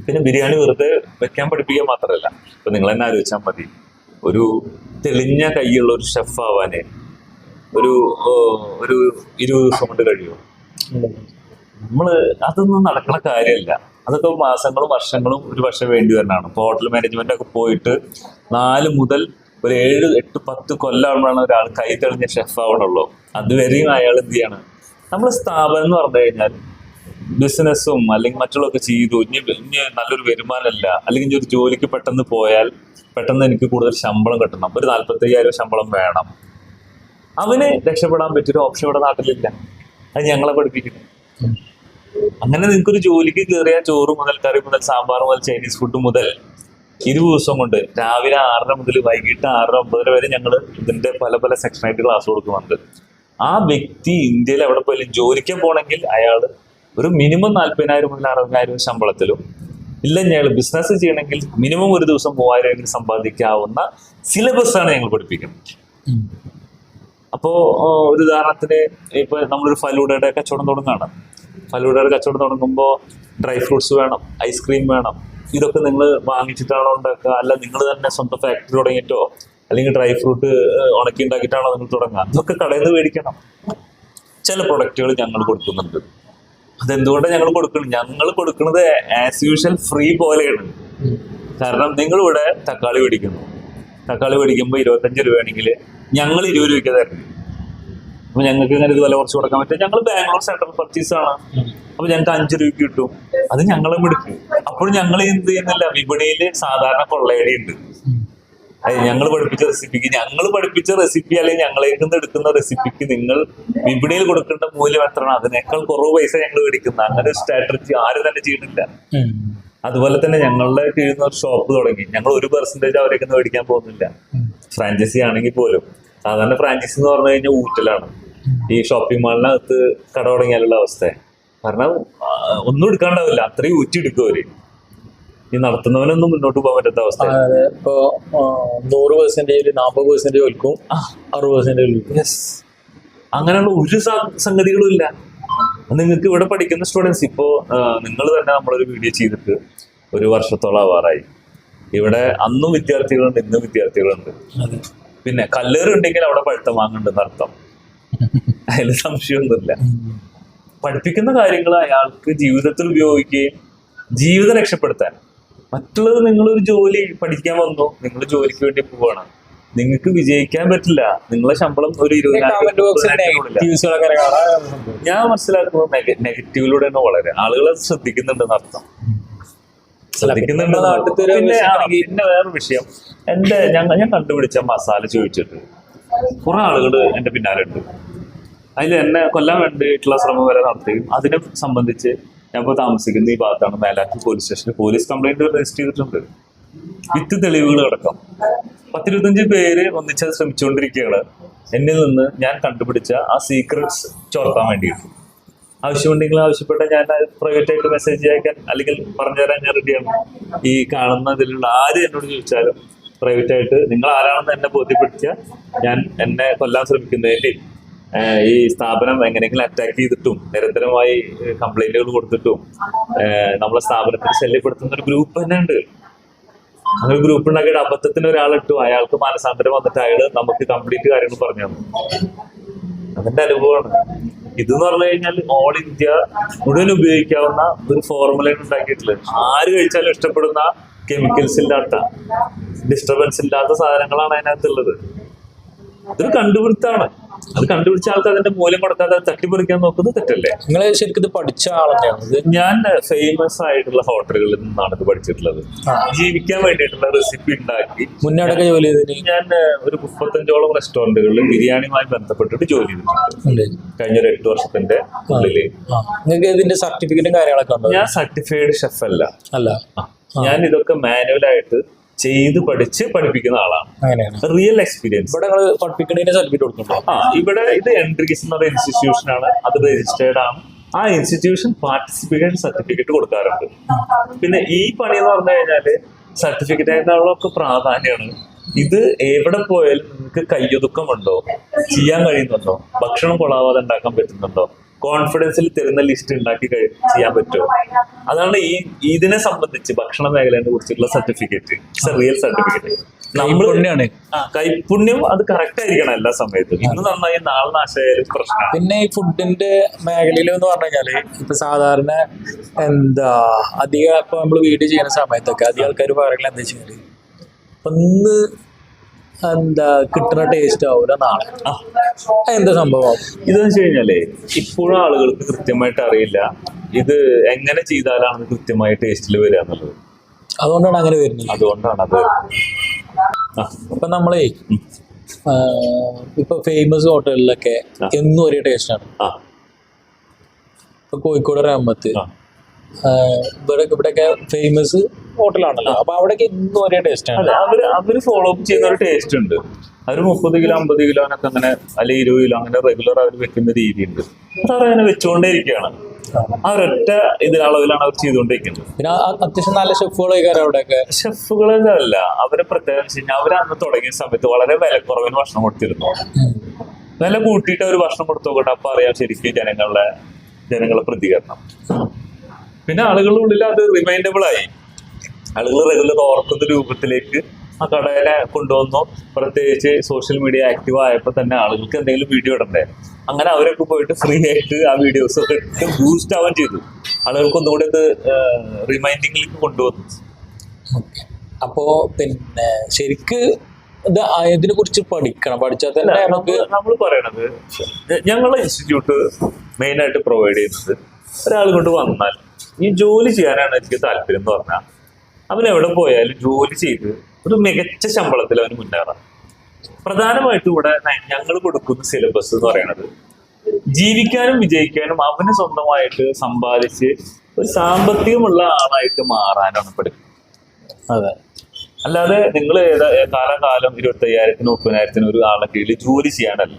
പിന്നെ ബിരിയാണി വെറുതെ വെക്കാൻ പഠിപ്പിക്കാൻ മാത്രമല്ല, ഇപ്പൊ നിങ്ങൾ തന്നെ ആലോചിച്ചാൽ മതി, ഒരു തെളിഞ്ഞ കൈയുള്ള ഒരു ഷെഫ് ആവാന് ഒരു 20 ദിവസം കൊണ്ട് കഴിയും. അതൊന്നും നടക്കുന്ന കാര്യമല്ല. അതൊക്കെ മാസങ്ങളും വർഷങ്ങളും ഒരു വർഷം വേണ്ടി വരുന്നതാണ്. ഇപ്പോൾ ഹോട്ടൽ മാനേജ്മെന്റ് ഒക്കെ പോയിട്ട് 4 മുതൽ ഒരു 7, 8, 10 കൊല്ലമാകുമ്പോഴാണ് ഒരാൾ കൈ തെളിഞ്ഞ ഷെഫ് ആവണുള്ളൂ. അതുവരെയും അയാൾ എന്ത് ചെയ്യണം? നമ്മൾ സ്ഥാപനം എന്ന് പറഞ്ഞു കഴിഞ്ഞാൽ ബിസിനസ്സും അല്ലെങ്കിൽ മറ്റുള്ളതൊക്കെ ചെയ്തു ഇനി നല്ലൊരു വരുമാനമല്ല, അല്ലെങ്കിൽ ഒരു ജോലിക്ക് പെട്ടെന്ന് പോയാൽ പെട്ടെന്ന് എനിക്ക് കൂടുതൽ ശമ്പളം കിട്ടണം, ഒരു 45,000 ശമ്പളം വേണം, അവന് രക്ഷപ്പെടാൻ പറ്റിയൊരു ഓപ്ഷൻ ഇവിടെ നാട്ടിലില്ല. അത് ഞങ്ങളെ പഠിപ്പിക്കുന്നു. അങ്ങനെ നിങ്ങൾക്കൊരു ജോലിക്ക് കയറിയാൽ ചോറ് മുതൽ കറി മുതൽ സാമ്പാർ മുതൽ ചൈനീസ് ഫുഡ് മുതൽ 20 ദിവസം കൊണ്ട് രാവിലെ 6:30 മുതൽ വൈകിട്ട് 6:09 വരെ ഞങ്ങൾ ഇതിന്റെ പല പല സെക്ഷനായിട്ട് ക്ലാസ് കൊടുക്കുന്നുണ്ട്. ആ വ്യക്തി ഇന്ത്യയിൽ എവിടെ പോയാലും ജോലിക്കാൻ പോകണമെങ്കിൽ അയാൾ ഒരു മിനിമം 40,000 മുതൽ 60,000 ശമ്പളത്തിലും, ഇല്ല ഞങ്ങൾ ബിസിനസ് ചെയ്യണമെങ്കിൽ മിനിമം ഒരു ദിവസം 3,000 സമ്പാദിക്കാവുന്ന സിലബസാണ് ഞങ്ങൾ പഠിപ്പിക്കുന്നത്. അപ്പോ ഒരു ഉദാഹരണത്തിന് ഇപ്പൊ നമ്മളൊരു ഫലൂഡയുടെ കച്ചവടം തുടങ്ങുകയാണ്. ഫലൂഡയുടെ കച്ചവടം തുടങ്ങുമ്പോൾ ഡ്രൈ ഫ്രൂട്ട്സ് വേണം, ഐസ്ക്രീം വേണം. ഇതൊക്കെ നിങ്ങൾ വാങ്ങിച്ചിട്ടാണോ ഉണ്ടാക്കുക, അല്ല നിങ്ങൾ തന്നെ സ്വന്തം ഫാക്ടറി തുടങ്ങിയിട്ടോ അല്ലെങ്കിൽ ഡ്രൈ ഫ്രൂട്ട് ഉണക്കി ഉണ്ടാക്കിയിട്ടാണോ നിങ്ങൾ തുടങ്ങുക? ഇതൊക്കെ കടയിൽ നിന്ന് മേടിക്കണം. ചില പ്രൊഡക്റ്റുകൾ ഞങ്ങൾ കൊടുക്കുന്നുണ്ട്. അതെന്തുകൊണ്ടാണ് ഞങ്ങൾ കൊടുക്കുന്നത്? ഞങ്ങൾ കൊടുക്കുന്നത് ആസ് യൂഷ്വൽ ഫ്രീ പോലെയാണ്. കാരണം നിങ്ങളിവിടെ തക്കാളി മേടിക്കുന്നു, തക്കാളി മേടിക്കുമ്പോൾ 25 രൂപയാണെങ്കിൽ ഞങ്ങൾ 20 രൂപയ്ക്ക് തരണം. അപ്പൊ ഞങ്ങൾക്ക് ഇങ്ങനെ ഇത് വില കുറച്ച് കൊടുക്കാൻ പറ്റും. ഞങ്ങൾ ബാംഗ്ലൂർ സെൻട്രൽ പർച്ചേസ് ആണ്. അപ്പൊ ഞങ്ങൾക്ക് 5 രൂപയ്ക്ക് കിട്ടും. അത് ഞങ്ങളും എടുക്കും. അപ്പോൾ ഞങ്ങൾ എന്ത് ചെയ്യുന്നില്ല, വിപണിയിൽ സാധാരണ കൊള്ളയടി ഉണ്ട്. ഞങ്ങൾ പഠിപ്പിച്ച റെസിപ്പി അല്ലെങ്കിൽ ഞങ്ങളേക്ക് നിന്ന് എടുക്കുന്ന റെസിപ്പിക്ക് നിങ്ങൾ വിപണിയിൽ കൊടുക്കേണ്ട മൂല്യം എത്രയാണ്, അതിനേക്കാൾ കുറവ് പൈസ ഞങ്ങൾ മേടിക്കുന്ന അങ്ങനെ ഒരു സ്ട്രാറ്റജി ആരും തന്നെ ചെയ്യുന്നില്ല. അതുപോലെ തന്നെ ഞങ്ങളുടെ കീഴിൽ നിന്ന് ഒരു ഷോപ്പ് തുടങ്ങി. ഞങ്ങൾ 1% അവരേക്ക് മേടിക്കാൻ പോകുന്നില്ല. ഫ്രാഞ്ചൈസി ആണെങ്കിൽ പോലും സാധാരണ ഫ്രാഞ്ചൈസി എന്ന് പറഞ്ഞു കഴിഞ്ഞാൽ ഊറ്റലാണ്. ഈ ഷോപ്പിംഗ് മാളിനകത്ത് കട തുടങ്ങിയാലുള്ള അവസ്ഥ. കാരണം ഒന്നും എടുക്കാണ്ടാവില്ല, അത്രയും ഊറ്റി എടുക്കും അവര്. ഈ നടത്തുന്നവനൊന്നും മുന്നോട്ട് പോകാൻ പറ്റാത്ത അവസ്ഥ. ഇപ്പൊ 100% 40% വിൽക്കും, 60% വിൽക്കും. അങ്ങനെയുള്ള ഒരു സംഗതികളും ഇല്ല. നിങ്ങൾക്ക് ഇവിടെ പഠിക്കുന്ന സ്റ്റുഡൻസ് ഇപ്പോ നിങ്ങൾ തന്നെ നമ്മളൊരു വീഡിയോ ചെയ്തിട്ട് 1 വർഷത്തോളം ആവാറായി. ഇവിടെ അന്നും വിദ്യാർത്ഥികളുണ്ട്, ഇന്നും വിദ്യാർത്ഥികളുണ്ട്. പിന്നെ കല്ലേറുണ്ടെങ്കിൽ അവിടെ പഴുത്തം വാങ്ങുന്നുണ്ടെന്ന് അർത്ഥം. അതിൽ സംശയമൊന്നുമില്ല. പഠിപ്പിക്കുന്ന കാര്യങ്ങൾ അയാൾക്ക് ജീവിതത്തിൽ ഉപയോഗിക്കുകയും ജീവിതം രക്ഷപ്പെടുത്താൻ. മറ്റുള്ളത് നിങ്ങളൊരു ജോലി പഠിക്കാൻ വന്നു, നിങ്ങൾ ജോലിക്ക് വേണ്ടി പോവാണ്, നിങ്ങൾക്ക് വിജയിക്കാൻ പറ്റില്ല. നിങ്ങളെ ശമ്പളം ഒരു 20,000. ഞാൻ മനസ്സിലാക്കുന്നത് നെഗറ്റീവിലൂടെയാണ് വളരെ ആളുകളെ ശ്രദ്ധിക്കുന്നുണ്ടെന്ന് അർത്ഥം. ശ്രദ്ധിക്കുന്നുണ്ട്. പിന്നെ വേറൊരു വിഷയം, ഞാൻ കണ്ടുപിടിച്ച മസാല ചോദിച്ചിട്ട് കുറെ ആളുകൾ എന്റെ പിന്നാലെ ഉണ്ട്. അതിൽ എന്നെ കൊല്ലാൻ വേണ്ടിയിട്ടുള്ള ശ്രമം വരെ നടത്തുകയും അതിനെ സംബന്ധിച്ച് ഞാൻ ഇപ്പോൾ താമസിക്കുന്ന ഈ ഭാഗത്താണ്, മേലാറ്റൂർ പോലീസ് സ്റ്റേഷനിൽ പോലീസ് കംപ്ലൈന്റ് രജിസ്റ്റർ ചെയ്തിട്ടുണ്ട്. വിത്ത് തെളിവുകളടക്കം 10-25 പേര് ഒന്നിച്ചത് ശ്രമിച്ചുകൊണ്ടിരിക്കുകയാണ് എന്നിൽ നിന്ന് ഞാൻ കണ്ടുപിടിച്ച ആ സീക്രട്സ് ചോർത്താൻ വേണ്ടിയിട്ട്. ആവശ്യമുണ്ടെങ്കിൽ ആവശ്യപ്പെട്ട ഞാൻ പ്രൈവറ്റ് ആയിട്ട് മെസ്സേജ് അയക്കാൻ അല്ലെങ്കിൽ പറഞ്ഞുതരാൻ ഞാൻ റെഡിയാണ്. ഈ കാണുന്നതിലുള്ള ആര് എന്നോട് ചോദിച്ചാലും പ്രൈവറ്റ് ആയിട്ട് നിങ്ങൾ ആരാണെന്ന് എന്നെ ബോധ്യപ്പെടുത്തിയാൽ ഞാൻ എന്നെ കൊല്ലാൻ ശ്രമിക്കുന്നതിൻ്റെയും ഈ സ്ഥാപനം എങ്ങനെയെങ്കിലും അറ്റാക്ക് ചെയ്തിട്ടും നിരന്തരമായി കംപ്ലൈന്റുകൾ കൊടുത്തിട്ടും നമ്മളെ സ്ഥാപനത്തിന് ശല്യപ്പെടുത്തുന്ന ഒരു ഗ്രൂപ്പ് തന്നെ ഉണ്ട്. അങ്ങനെ ഗ്രൂപ്പ് ഉണ്ടാക്കിയിട്ട് അബദ്ധത്തിന് ഒരാളിട്ടു, അയാൾക്ക് മാനസാന്തരം വന്നിട്ട് അയാള് നമുക്ക് കംപ്ലീറ്റ് കാര്യങ്ങൾ പറഞ്ഞു തന്നു. അതിന്റെ അനുഭവമാണ് ഇതെന്ന് പറഞ്ഞു കഴിഞ്ഞാൽ. ഓൾ ഇന്ത്യ മുഴുവൻ ഉപയോഗിക്കാവുന്ന ഒരു ഫോർമുലയാണ് ഉണ്ടാക്കിയിട്ടുള്ളത്. ആര് കഴിച്ചാലും ഇഷ്ടപ്പെടുന്ന കെമിക്കൽസ് ഇല്ലാത്ത, ഡിസ്റ്റർബൻസ് ഇല്ലാത്ത സാധനങ്ങളാണ് അതിനകത്തുള്ളത്. ഇതൊരു കണ്ടുപിടുത്താണ്. അത് കണ്ടുപിടിച്ച ആൾക്ക് അതിന്റെ മൂല്യം കൊടുക്കാതെ തട്ടിപ്പറിക്കാൻ നോക്കുന്നത് തെറ്റല്ലേ? നിങ്ങൾ ശരിക്കും ഇത് പഠിച്ച ആളെന്നെയാണ്? ഞാൻ ഫേമസ് ആയിട്ടുള്ള ഹോട്ടലുകളിൽ നിന്നാണ് ഇത് പഠിച്ചിട്ടുള്ളത്. ജീവിക്കാൻ വേണ്ടിയിട്ടുള്ള റെസിപ്പി ഉണ്ടാക്കി മുന്നോട്ടൊക്കെ ജോലി ചെയ്തത് ഞാൻ ഒരു 35ഓളം റെസ്റ്റോറന്റുകളിൽ ബിരിയാണിയുമായി ബന്ധപ്പെട്ടിട്ട് ജോലി ചെയ്തിട്ടുണ്ട് കഴിഞ്ഞ ഒരു 8 വർഷത്തിന്റെ ഉള്ളില്. നിങ്ങൾക്ക് ഇതിന്റെ സർട്ടിഫിക്കറ്റും കാര്യങ്ങളൊക്കെ ഉണ്ടോ? ഞാൻ സർട്ടിഫൈഡ് ഷെഫ് അല്ല. ഞാൻ ഇതൊക്കെ മാനുവലായിട്ട് ചെയ്ത് പഠിപ്പിക്കുന്ന ആളാണ്. Real experience. ഇവിടെ പഠിപ്പിക്കുന്നതിന് സർട്ടിഫിക്കറ്റ് കൊടുക്കുന്നുണ്ടോ? ഇവിടെ ഇത് എൻട്രിഗിസ് എന്നുള്ള ഇൻസ്റ്റിറ്റ്യൂഷൻ ആണ്, അത് രജിസ്റ്റേർഡ് ആണ്. ആ ഇൻസ്റ്റിറ്റ്യൂഷൻ പാർട്ടിസിപ്പേഷൻ സർട്ടിഫിക്കറ്റ് കൊടുക്കാറുണ്ട്. പിന്നെ ഈ പണി എന്ന് പറഞ്ഞു കഴിഞ്ഞാല് സർട്ടിഫിക്കറ്റിനേക്കാളൊക്കെ പ്രാധാന്യമാണ്. ഇത് എവിടെ പോയാലും നിങ്ങൾക്ക് കയ്യൊതുക്കമുണ്ടോ, ചെയ്യാൻ കഴിയുന്നുണ്ടോ, ഭക്ഷണം കൊള്ളാവാതെ ഉണ്ടാക്കാൻ പറ്റുന്നുണ്ടോ, കോൺഫിഡൻസിൽ തരുന്ന ലിസ്റ്റ് ഉണ്ടാക്കി ചെയ്യാൻ പറ്റുമോ, അതാണ് ഇതിനെ സംബന്ധിച്ച് ഭക്ഷണ മേഖലയെ കുറിച്ചുള്ള സർട്ടിഫിക്കറ്റ്. Real certificate. നമ്മളാണ് കൈപുണ്യം. അത് കറക്റ്റ് ആയിരിക്കണം എല്ലാ സമയത്തും. ഇന്ന് നന്നായി നാളെ നാശമായാലും പ്രശ്നമാണ്. പിന്നെ ഈ ഫുഡിന്റെ മേഖലയിൽ എന്ന് പറഞ്ഞു കഴിഞ്ഞാല് ഇപ്പൊ സാധാരണ അധികം ഇപ്പൊ നമ്മള് വീഡിയോ ചെയ്യുന്ന സമയത്തൊക്കെ അധികം ആൾക്കാർ പറയുന്നത് എന്താ വെച്ചാല് ഒന്ന് കിട്ടുന്ന ടേസ്റ്റ് ആവൂല നാളെ. എന്താ സംഭവം ഇതെന്ന് വെച്ച് കഴിഞ്ഞാലേ ഇപ്പോഴും ആളുകൾക്ക് കൃത്യമായിട്ട് അറിയില്ല ഇത് എങ്ങനെ ചെയ്താലാണ് കൃത്യമായി ടേസ്റ്റിൽ വരിക എന്നുള്ളത്. അതുകൊണ്ടാണ് അങ്ങനെ വരുന്നത്. അതുകൊണ്ടാണ് അത്. ഇപ്പൊ നമ്മളേ ഇപ്പൊ ഫേമസ് ഹോട്ടലിലൊക്കെ എന്നും ഒരേ ടേസ്റ്റാണ്. ഇപ്പൊ കോഴിക്കോട് റഹ്മത്ത് ഇവിടെയൊക്കെ ഫേമസ് ഹോട്ടലാണല്ലോ. അപ്പൊ അവിടെയൊക്കെ ഇന്നും ഒരേ ടേസ്റ്റാണ്. അവര് ഫോളോ അപ്പ് ചെയ്യുന്ന ഒരു ടേസ്റ്റ് ഉണ്ട്. അവർ 30 കിലോ 50 കിലോനൊക്കെ അങ്ങനെ അല്ലെങ്കിൽ 20 കിലോ അങ്ങനെ റെഗുലർ അവർ വെക്കുന്ന രീതിയുണ്ട്. അതങ്ങനെ വെച്ചുകൊണ്ടേയിരിക്കുകയാണ്. ആ ഒരൊറ്റ അളവിലാണ് അവർ ചെയ്തുകൊണ്ടിരിക്കുന്നത്. പിന്നെ അത്യാവശ്യം നല്ല ഷെഫുകളൊക്കെ അവിടെയൊക്കെ. ഷെഫുകളല്ല, അവരെ പ്രത്യേകം വെച്ച് കഴിഞ്ഞാൽ അവരന്ന് തുടങ്ങിയ സമയത്ത് വളരെ വിലക്കുറവിന് ഭക്ഷണം കൊടുത്തിരുന്നു. വില കൂട്ടിയിട്ട് അവർ ഭക്ഷണം കൊടുത്തു നോക്കട്ടെ, അപ്പൊ അറിയാം ശരിക്കും ജനങ്ങളെ പ്രതികരണം. പിന്നെ ആളുകളുടെ ഉള്ളിൽ അത് റിമൈൻഡബിൾ ആയി. ആളുകൾ റെഗുലർ ഓർക്കുന്ന രൂപത്തിലേക്ക് ആ കടയെ കൊണ്ടുവന്നു. പ്രത്യേകിച്ച് സോഷ്യൽ മീഡിയ ആക്റ്റീവ് ആയപ്പോൾ തന്നെ ആളുകൾക്ക് എന്തെങ്കിലും വീഡിയോ ഇടണ്ടേ, അങ്ങനെ അവരൊക്കെ പോയിട്ട് ഫ്രീ ആയിട്ട് ആ വീഡിയോസ് ഒക്കെ ഇട്ട് ബൂസ്റ്റ് ആവാൻ ചെയ്തു. ആളുകൾക്ക് ഒന്നുകൂടി ഇത് റിമൈൻഡിങ്ങിലേക്ക് കൊണ്ടുവന്നു. അപ്പോ പിന്നെ ശരിക്ക് ഇതിനെ കുറിച്ച് പഠിച്ചാൽ തന്നെ നമ്മൾ പറയണത് ഞങ്ങളുടെ ഇൻസ്റ്റിറ്റ്യൂട്ട് മെയിൻ ആയിട്ട് പ്രൊവൈഡ് ചെയ്യുന്നത് ഒരാൾ കൊണ്ട് വന്നാൽ ഈ ജോലി ചെയ്യാനാണ് എനിക്ക് താല്പര്യം എന്ന് പറഞ്ഞാൽ അവൻ എവിടെ പോയാലും ജോലി ചെയ്ത് ഒരു മികച്ച ശമ്പളത്തിൽ അവന് മുന്നേറാം. പ്രധാനമായിട്ടും ഇവിടെ ഞങ്ങൾ കൊടുക്കുന്ന സിലബസ് എന്ന് പറയുന്നത് ജീവിക്കാനും വിജയിക്കാനും അവന് സ്വന്തമായിട്ട് സമ്പാദിച്ച് ഒരു സാമ്പത്തികമുള്ള ആളായിട്ട് മാറാനാണ് പഠിക്കുന്നത്. അതെ, അല്ലാതെ നിങ്ങൾ കാലം 25,000-നും 30,000-നും ഒരു ആളെ കീഴിൽ ജോലി ചെയ്യാനല്ല.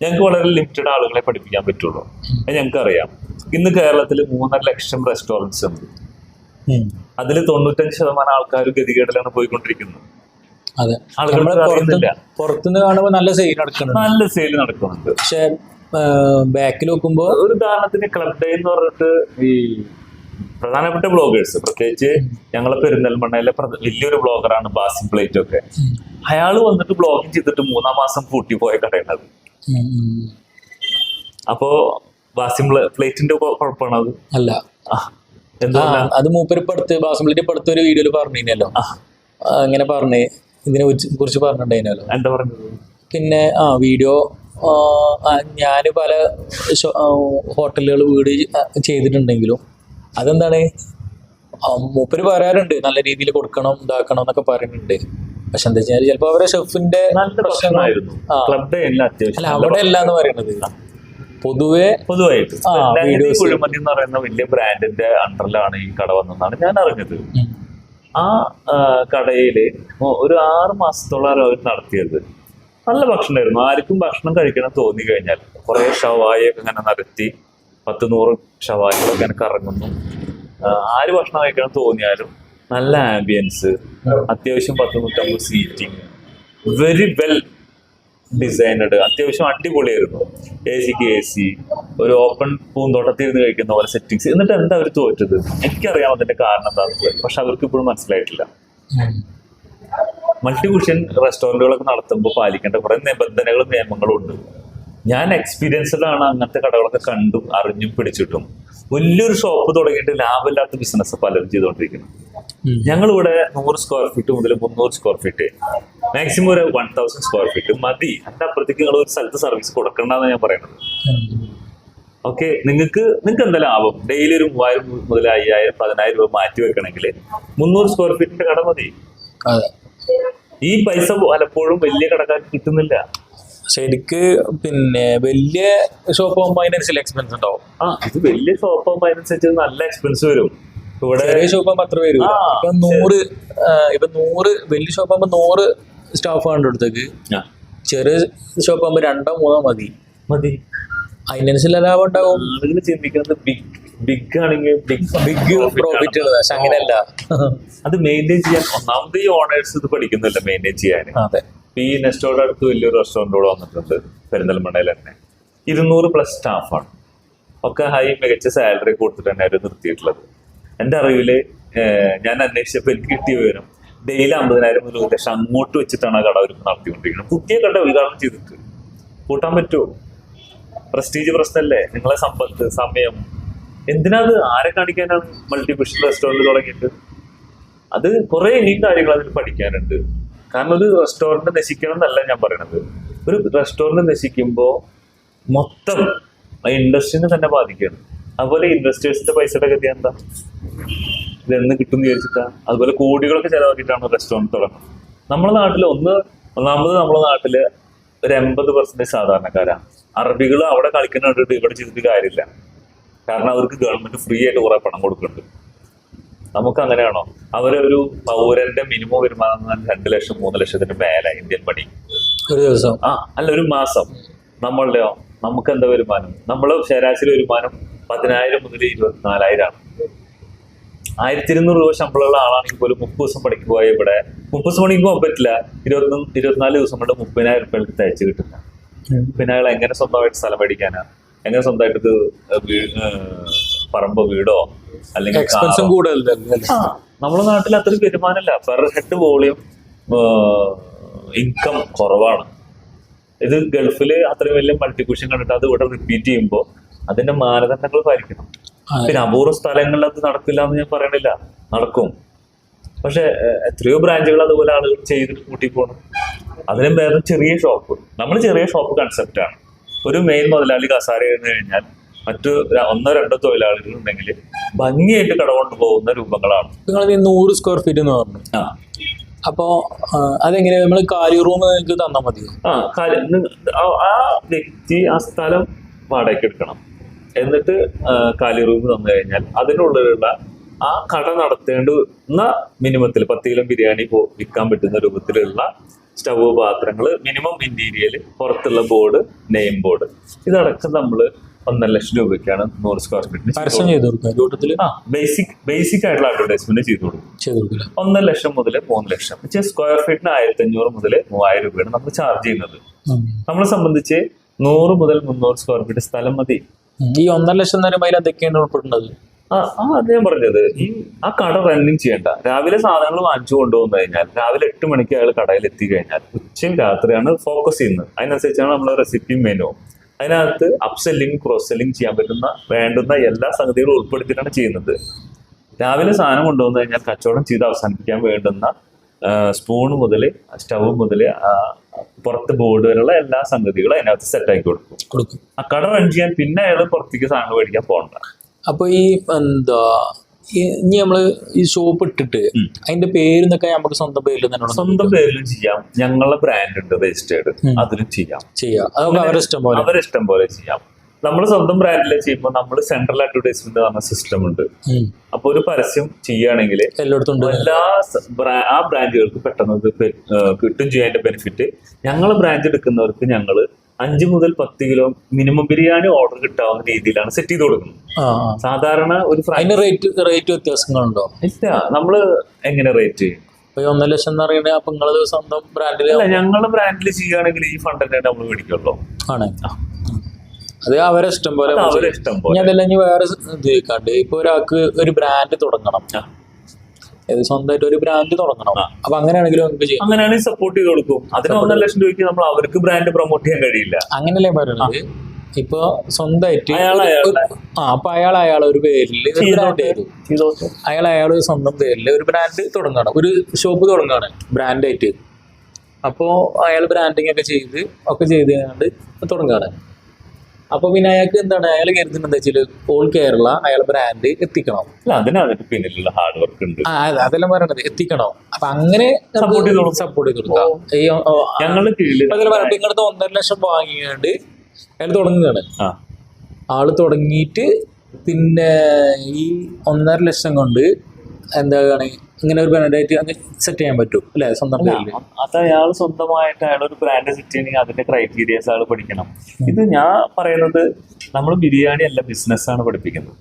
ഞങ്ങൾക്ക് വളരെ ലിമിറ്റഡ് ആളുകളെ പഠിപ്പിക്കാൻ പറ്റുള്ളൂ. അത് ഞങ്ങൾക്കറിയാം. ഇന്ന് കേരളത്തിൽ 3.5 ലക്ഷം റെസ്റ്റോറൻറ്റ്സ് ഉണ്ട്. അതിൽ 95% ആൾക്കാർ ഗതികേടിലാണ് പോയിക്കൊണ്ടിരിക്കുന്നത്. അതെ, ആളുകൾക്ക് അറിയുന്നില്ല. പുറത്തുനിന്ന് കാണുമ്പോൾ നല്ല സെയിൽ നടക്കുന്നുണ്ട്, നല്ല സെയിൽ നടക്കുന്നുണ്ട്. പക്ഷെ ബാക്കിൽ നോക്കുമ്പോ ഒരു ഉദാഹരണത്തിന് ക്ലബ് ഡേ എന്ന് പറഞ്ഞിട്ട് ഈ പ്രധാനപ്പെട്ട ബ്ലോഗേഴ്സ്, പ്രത്യേകിച്ച് ഞങ്ങളെ പെരിന്തൽമണ്ണയിലെ വലിയൊരു ബ്ലോഗറാണ് ബാസിം പ്ലേറ്റ് ഒക്കെ. അയാൾ വന്നിട്ട് ബ്ലോഗിങ് ചെയ്തിട്ട് 3-ാം മാസം പൂട്ടി പോയ കടയാണത്. അപ്പോ ബാസിം പ്ലേറ്റിന്റെ കുഴപ്പമാണോ? അത് അല്ല, എന്താ അത് മൂപ്പരിപ്പടുത്ത് ബാസിം പ്ലേറ്റ് ഇപ്പൊ അടുത്തൊരു വീഡിയോയിൽ പറഞ്ഞല്ലോ, അങ്ങനെ പറഞ്ഞേ ഇതിനെ കുറിച്ച് പറഞ്ഞിട്ടുണ്ടായിരുന്നല്ലോ. എന്താ പറഞ്ഞത്? പിന്നെ വീഡിയോ ഞാൻ പല ഹോട്ടലുകൾ വീട് ചെയ്തിട്ടുണ്ടെങ്കിലും അതെന്താണ് മൂപ്പര് പറയാറുണ്ട് നല്ല രീതിയിൽ കൊടുക്കണം ഇതാക്കണം എന്നൊക്കെ പറയുന്നുണ്ട്. പക്ഷെ എന്താ വെച്ചാൽ ചിലപ്പോ അവരെ ഷെഫിന്റെ പ്രശ്നമായിരുന്നു. അല്ല, അവിടെ അല്ല എന്ന് പറയുന്നത് പൊതുവായിട്ട് കുഴിമന്തി എന്ന് പറയുന്ന വലിയ ബ്രാൻഡിന്റെ അണ്ടറിലാണ് ഈ കട വന്നതെന്നാണ് ഞാൻ അറിഞ്ഞത്. ആ കടയില് ഒരു 6 മാസത്തോളം അവർ നടത്തിയത്. നല്ല ഭക്ഷണമായിരുന്നു. ആർക്കും ഭക്ഷണം കഴിക്കണം തോന്നി കഴിഞ്ഞാൽ കുറെ ഷവായൊക്കെ ഇങ്ങനെ നടത്തി 10-100 ഷവായികളൊക്കെ എനിക്ക് ഇറങ്ങുന്നു. ആര് ഭക്ഷണം കഴിക്കണം തോന്നിയാലും നല്ല ആംബിയൻസ്, അത്യാവശ്യം 10-150 സീറ്റിംഗ്, വെരി വെൽ ഡിസൈനഡ്, അത്യാവശ്യം അടിപൊളിയായിരുന്നു. AC-ക്ക് AC, ഒരു ഓപ്പൺ പൂന്തോട്ടത്തിൽ ഇരുന്ന് കഴിക്കുന്ന പോലെ സെറ്റിങ്സ്. എന്നിട്ട് എന്താ അവർ തോറ്റത്? എനിക്കറിയാം അതിന്റെ കാരണം എന്താണെന്നുള്ളത്. പക്ഷെ അവർക്ക് ഇപ്പോഴും മനസ്സിലായിട്ടില്ല. മൾട്ടി കുഷൻ റെസ്റ്റോറൻറ്റുകളൊക്കെ നടത്തുമ്പോൾ പാലിക്കേണ്ട കുറെ നിബന്ധനകളും നിയമങ്ങളും ഉണ്ട്. ഞാൻ എക്സ്പീരിയൻസിലാണ് അങ്ങനത്തെ കടകളൊക്കെ കണ്ടും അറിഞ്ഞും പിടിച്ചിട്ടും. വലിയൊരു ഷോപ്പ് തുടങ്ങിയിട്ട് ലാഭമില്ലാത്ത ബിസിനസ് പലരും ചെയ്തുകൊണ്ടിരിക്കുന്നു. ഞങ്ങളിവിടെ 100 സ്ക്വയർ ഫീറ്റ് മുതൽ 300 സ്ക്വയർ ഫീറ്റ്, മാക്സിമം ഒരു 1000 സ്ക്വയർ ഫീറ്റ് മതി. അതിന്റെ അപ്പുറത്തേക്ക് നിങ്ങൾ ഒരു സ്ഥലത്ത് സർവീസ് കൊടുക്കണ്ടെന്ന് ഞാൻ പറയുന്നത്. ഓക്കെ, നിങ്ങൾക്ക് എന്താ ലാഭം? ഡെയിലി ഒരു 3000 മുതൽ 5000, 10,000 രൂപ മാറ്റി വെക്കണമെങ്കിൽ 300 സ്ക്വയർ ഫീറ്റിന്റെ കട മതി. ഈ പൈസ പലപ്പോഴും വലിയ കടക്കാർക്ക് കിട്ടുന്നില്ല. ശരിക്ക് പിന്നെ വലിയ ഷോപ്പ് ആകുമ്പോൾ അതിനനുസരിച്ച് എക്സ്പെൻസ് ഉണ്ടാവും. ഇത് വലിയ ഷോപ്പ് ആകുമ്പോൾ അതിനനുസരിച്ച് നല്ല എക്സ്പെൻസ് വരും. ഇവിടെ ചെറിയ ഷോപ്പ് ആകുമ്പോൾ അത്ര വരും. ഇപ്പൊ 100 വലിയ ഷോപ്പ് ആകുമ്പോൾ 100 സ്റ്റാഫ് ആണ് അടുത്തേക്ക്. ചെറിയ ഷോപ്പ് ആകുമ്പോൾ 2-3 മതി. അതിനനുസരിച്ച് ലാഭം ഉണ്ടാവും. ആളുകൾ ചിന്തിക്കുന്നത് ബിഗ് ആണെങ്കിൽ ബിഗ് പ്രോഫിറ്റ് ഉണ്ട്. പക്ഷെ അങ്ങനെയല്ല. അത് മെയിൻറ്റെയിൻ ചെയ്യാൻ ഒന്നാമത് ഈ ഓണേഴ്സ് ഇത് പഠിക്കുന്നില്ല മെയിൻറ്റെയിൻ ചെയ്യാൻ. അതെ, ഈ നെസ്റ്റോയുടെ അടുത്ത് വലിയൊരു റെസ്റ്റോറൻറ്റോട് വന്നിട്ടുണ്ട് പെരിന്തൽമണ്ണയിൽ തന്നെ. 200+ സ്റ്റാഫാണ്. ഒക്കെ മികച്ച സാലറി കൊടുത്തിട്ട് തന്നെ അവർ നിർത്തിയിട്ടുള്ളത്. എൻ്റെ അറിവില് ഞാൻ അന്വേഷിച്ചപ്പോൾ എനിക്ക് കിട്ടിയ വിവരം ഡെയിലി 50,000 മുതൽ 1 ലക്ഷം അങ്ങോട്ട് വെച്ചിട്ടാണ് ആ കട അവർ നടത്തിക്കൊണ്ടിരിക്കുന്നത്. പുതിയ കട ഉദ്ഘാടനം ചെയ്തിട്ട് കൂട്ടാൻ പറ്റുമോ? പ്രസ്റ്റീജ് പ്രശ്നമല്ലേ? നിങ്ങളെ സമ്പത്ത്, സമയം, എന്തിനാത്? ആരെ കാണിക്കാനാണ് മൾട്ടിപ്ലക്സ് റെസ്റ്റോറൻറ്റ് തുടങ്ങിയിട്ട്? അത് കുറെ ഇനിയും കാര്യങ്ങൾ അതിൽ പഠിക്കാനുണ്ട്. കാരണം ഒരു റെസ്റ്റോറൻറ്റ് നശിക്കണം എന്നല്ല ഞാൻ പറയണത്. ഒരു റെസ്റ്റോറൻറ്റ് നശിക്കുമ്പോൾ മൊത്തം ആ ഇൻഡസ്ട്രീനെ തന്നെ ബാധിക്കുകയാണ്. അതുപോലെ ഇൻവെസ്റ്റേഴ്സിന്റെ പൈസയുടെ ഗതി എന്താ? ഇതെന്ന് കിട്ടും വിചാരിച്ചിട്ടാ? അതുപോലെ കോടികളൊക്കെ ചെലവാക്കിയിട്ടാണ് റെസ്റ്റോറൻറ്റ് തുടങ്ങുന്നത്. നമ്മുടെ നാട്ടിൽ ഒന്നാമത് നമ്മുടെ നാട്ടില് ഒരു 80% സാധാരണക്കാരാണ്. അറബികൾ അവിടെ കളിക്കുന്ന കണ്ടിട്ട് ഇവിടെ ചെയ്തിട്ട് കാര്യമില്ല. കാരണം അവർക്ക് ഗവൺമെന്റ് ഫ്രീ ആയിട്ട് കുറെ പണം കൊടുക്കുന്നുണ്ട്. നമുക്ക് അങ്ങനെയാണോ? അവരൊരു പൗരന്റെ മിനിമം വരുമാനം 2 ലക്ഷം 3 ലക്ഷത്തിന് മേലെ ഇന്ത്യൻ പണി ഒരു ദിവസം. അല്ല, ഒരു മാസം. നമ്മളുടെയോ? നമുക്ക് എന്താ വരുമാനം? നമ്മള് ശരാശരി വരുമാനം 10,000 മുതൽ 24,000 ആണ്. 1,200 രൂപ ശമ്പളമുള്ള ആളാണെങ്കിൽ പോലും 30 ദിവസം പണിക്ക് പോയ ഇവിടെ 30 ദിവസം പണിക്ക് പോകാൻ പറ്റില്ല. 24 ദിവസം കൊണ്ട് 30,000 രൂപ തയ്ച്ച് കിട്ടില്ല. പിന്നെ അയാൾ എങ്ങനെ സ്വന്തമായിട്ട് സ്ഥലം മേടിക്കാനാ? എങ്ങനെ സ്വന്തമായിട്ട് പറമ്പോ വീടോ അല്ലെങ്കിൽ നമ്മുടെ നാട്ടിൽ അത്രയും വരുമാനമില്ല. പെർ ഹെഡ് വോളിയം ഇൻകം കുറവാണ്. ഇത് ഗൾഫില് അത്രയും വലിയ മൾട്ടിക്യൂഷൻ കണ്ടിട്ട് അത് ഇവിടെ റിപ്പീറ്റ് ചെയ്യുമ്പോൾ അതിന്റെ മാനദണ്ഡങ്ങൾ പാലിക്കണം. പിന്നെ അപൂർവ സ്ഥലങ്ങളിൽ അത് നടക്കില്ല എന്ന് ഞാൻ പറയണില്ല, നടക്കും. പക്ഷെ എത്രയോ ബ്രാഞ്ചുകൾ അതുപോലെ ആളുകൾ ചെയ്തിട്ട് കൂട്ടി പോകണം. അതിനും വേറെ ചെറിയ ഷോപ്പ്. നമ്മൾ ചെറിയ ഷോപ്പ് കൺസെപ്റ്റാണ്. ഒരു മെയിൻ മുതലാളി കസാര ഇരുന്ന് കഴിഞ്ഞാൽ മറ്റു 1-2 തൊഴിലാളികൾ ഉണ്ടെങ്കിൽ ഭംഗിയായിട്ട് കട കൊണ്ടുപോകുന്ന രൂപങ്ങളാണ്. നിങ്ങൾ 100 സ്ക്വയർ ഫീറ്റ് എന്ന് പറഞ്ഞു. അപ്പോ അതെങ്ങനെ നമ്മൾ കാലി റൂം നിങ്ങൾക്ക് തന്നാൽ മതിയോ? ആ വ്യക്തി ആ സ്ഥലം വാടകയ്ക്ക് എടുക്കണം. എന്നിട്ട് കാലി റൂം തന്നു കഴിഞ്ഞാൽ അതിനുള്ളിലുള്ള ആ കട നടത്തേണ്ടുന്ന മിനിമത്തിൽ 10 കിലോ ബിരിയാണി വിൽക്കാൻ പറ്റുന്ന രൂപത്തിലുള്ള സ്റ്റവ്, പാത്രങ്ങൾ, മിനിമം ഇന്റീരിയൽ, പുറത്തുള്ള ബോർഡ്, നെയിം ബോർഡ്, ഇതടക്കം നമ്മൾ 1.5 ലക്ഷം രൂപയ്ക്കാണ് 100 സ്ക്വയർ ഫീറ്റിന് ബേസിക് ആയിട്ടുള്ള അഡ്വർടൈസ്മെന്റ് ചെയ്തു കൊടുക്കും. 1.5 ലക്ഷം മുതൽ 3 ലക്ഷം, സ്ക്വയർ ഫീറ്റിന് 1500 മുതൽ 3000 രൂപയാണ് നമ്മൾ ചാർജ് ചെയ്യുന്നത്. നമ്മളെ സംബന്ധിച്ച് 100 മുതൽ 300 സ്ക്വയർ ഫീറ്റ് സ്ഥലം മതി. ഈ 1.5 ലക്ഷം എന്ന് പറയുമ്പോൾ എന്തൊക്കെയാണ് ഉൾപ്പെടുന്നത്? അത് ഞാൻ പറഞ്ഞത്, ആ കട റണ്ണിങ് ചെയ്യണ്ട. രാവിലെ സാധനങ്ങൾ വാങ്ങിച്ചു കൊണ്ടുവന്നു കഴിഞ്ഞാൽ രാവിലെ 8 മണിക്ക് അയാൾ കടയിൽ എത്തി കഴിഞ്ഞാൽ ഉച്ചയും രാത്രിയാണ് ഫോക്കസ് ചെയ്യുന്നത്. അതിനനുസരിച്ചാണ് നമ്മളെ റെസിപ്പി മെനു. അതിനകത്ത് അപ്സെല്ലിങ്, ക്രോസ് സെല്ലിങ് ചെയ്യാൻ വേണ്ടുന്ന എല്ലാ സംഗതികളും ഉൾപ്പെടുത്തിയിട്ടാണ് ചെയ്യുന്നത്. രാവിലെ സാധനം കൊണ്ടുവന്നു കഴിഞ്ഞാൽ കച്ചവടം ചെയ്ത് അവസാനിപ്പിക്കാൻ വേണ്ടുന്ന സ്പൂൺ മുതൽ സ്റ്റവ് മുതൽ പുറത്ത് ബോർഡ് വരെയുള്ള എല്ലാ സംഗതികളും അതിനകത്ത് സെറ്റാക്കി കൊടുക്കും. ആ കട റൺ ചെയ്യാൻ പിന്നെ അയാൾ പുറത്തേക്ക് സാധനം മേടിക്കാൻ പോകണ്ട. അപ്പൊ ഈ ഇനി നമ്മള് ഈ ഷോപ്പ് ഇട്ടിട്ട് അതിന്റെ പേരെന്നൊക്കെ നമുക്ക് സ്വന്തം പേരിൽ തന്നെ സ്വന്തം പേരിലും ചെയ്യാം. ഞങ്ങളുടെ ബ്രാൻഡ് ഉണ്ട് രജിസ്റ്റേർഡ്, അതിലും ചെയ്യാം. അവരെ ഇഷ്ടം പോലെ ചെയ്യാം. നമ്മൾ സ്വന്തം ബ്രാൻഡിൽ ചെയ്യുമ്പോൾ നമ്മൾ സെൻട്രൽ അഡ്വർടൈസ്മെന്റ് പറഞ്ഞ സിസ്റ്റം ഉണ്ട്. അപ്പൊ ഒരു പരസ്യം ചെയ്യുകയാണെങ്കിൽ എല്ലാ ആ ബ്രാഞ്ചുകൾക്ക് പെട്ടെന്ന് കിട്ടും ചെയ്യാൻ ബെനിഫിറ്റ്. ഞങ്ങള് ബ്രാഞ്ച് എടുക്കുന്നവർക്ക് ഞങ്ങള് 5 മുതൽ 10 കിലോ മിനിമം ബിരിയാണി ഓർഡർ കിട്ടാവുന്ന രീതിയിലാണ് സെറ്റ് ചെയ്ത് കൊടുക്കുന്നത്. സാധാരണ ഒരു റേറ്റ് വ്യത്യാസങ്ങളുണ്ടോ? ഇല്ല. നമ്മള് എങ്ങനെ റേറ്റ് ചെയ്യും? 1.5 ലക്ഷം എന്ന് പറയുന്നത് അപ്പൊ നിങ്ങള് സ്വന്തം ബ്രാൻഡിൽ ഞങ്ങളുടെ ബ്രാൻഡിൽ ചെയ്യുകയാണെങ്കിൽ ഈ ഫണ്ട് തന്നെ നമ്മൾ മേടിക്കുള്ളൂ. ആണ്. അത് അവരെ ഇഷ്ടം പോലെ. ഞാൻ അതെല്ലാം ഇനി വേറെ ഇത് ചോദിക്കാണ്ട്, ഇപ്പൊ ഒരാൾക്ക് ഒരു ബ്രാൻഡ് തുടങ്ങണം, സ്വന്തമായിട്ട് ഒരു ബ്രാൻഡ് തുടങ്ങണം. അപ്പൊ അങ്ങനെയാണെങ്കിലും നമുക്ക് ചെയ്യാം. അങ്ങനെയാണെങ്കിൽ സപ്പോർട്ട് ചെയ്ത് കൊടുക്കും. അതിന് 1.5 ലക്ഷം രൂപയ്ക്ക് നമ്മൾ അവർക്ക് ബ്രാൻഡ് പ്രൊമോട്ട് ചെയ്യാൻ കഴിയില്ല. അങ്ങനെയല്ലേ പറയുന്നത്? ഇപ്പൊ സ്വന്തമായിട്ട് അപ്പൊ അയാൾ ഒരു പേരിൽ അയാൾ സ്വന്തം പേരിൽ ഒരു ബ്രാൻഡ് തുടങ്ങണം, ഒരു ഷോപ്പ് തുടങ്ങാണ് ബ്രാൻഡായിട്ട്. അപ്പോ അയാൾ ബ്രാൻഡിങ് ഒക്കെ ചെയ്ത് തുടങ്ങാണ്. അപ്പൊ പിന്നെ അയാൾക്ക് എന്താണ്, അയാൾ കരുതുന്നത് എന്താ വെച്ചാൽ ഓൾ കേരള അയാൾ ബ്രാൻഡ് എത്തിക്കണം. അതിനകത്ത് പിന്നിലുള്ള ഹാർഡ് വർക്ക് ഉണ്ട്. അതെല്ലാം പറയണത് എത്തിക്കണം. അപ്പൊ അങ്ങനെ സപ്പോർട്ട് ചെയ്ത് കൊടുക്കാം. ഞങ്ങളുടെ കീഴിൽ നിങ്ങളുടെ 1.5 ലക്ഷം വാങ്ങിയാണ്ട് അയാൾ തുടങ്ങുകയാണ്. ആള് തുടങ്ങിയിട്ട് പിന്നെ ഈ 1.5 ലക്ഷം കൊണ്ട് എന്താണ് ഇങ്ങനെ ഒരു ബ്രാൻഡായിട്ട് സെറ്റ് ചെയ്യാൻ പറ്റും അല്ലെ? സ്വന്തം പേരില് അത് അയാൾ സ്വന്തമായിട്ട് അയാൾ ഒരു ബ്രാൻഡ് സെറ്റ് ചെയ്യണമെങ്കിൽ അതിന്റെ ക്രൈറ്റീരിയസ് അയാൾ പഠിക്കണം. ഇത് ഞാൻ പറയുന്നത് നമ്മൾ ബിരിയാണി അല്ല, ബിസിനസ്സാണ് പഠിപ്പിക്കുന്നത്.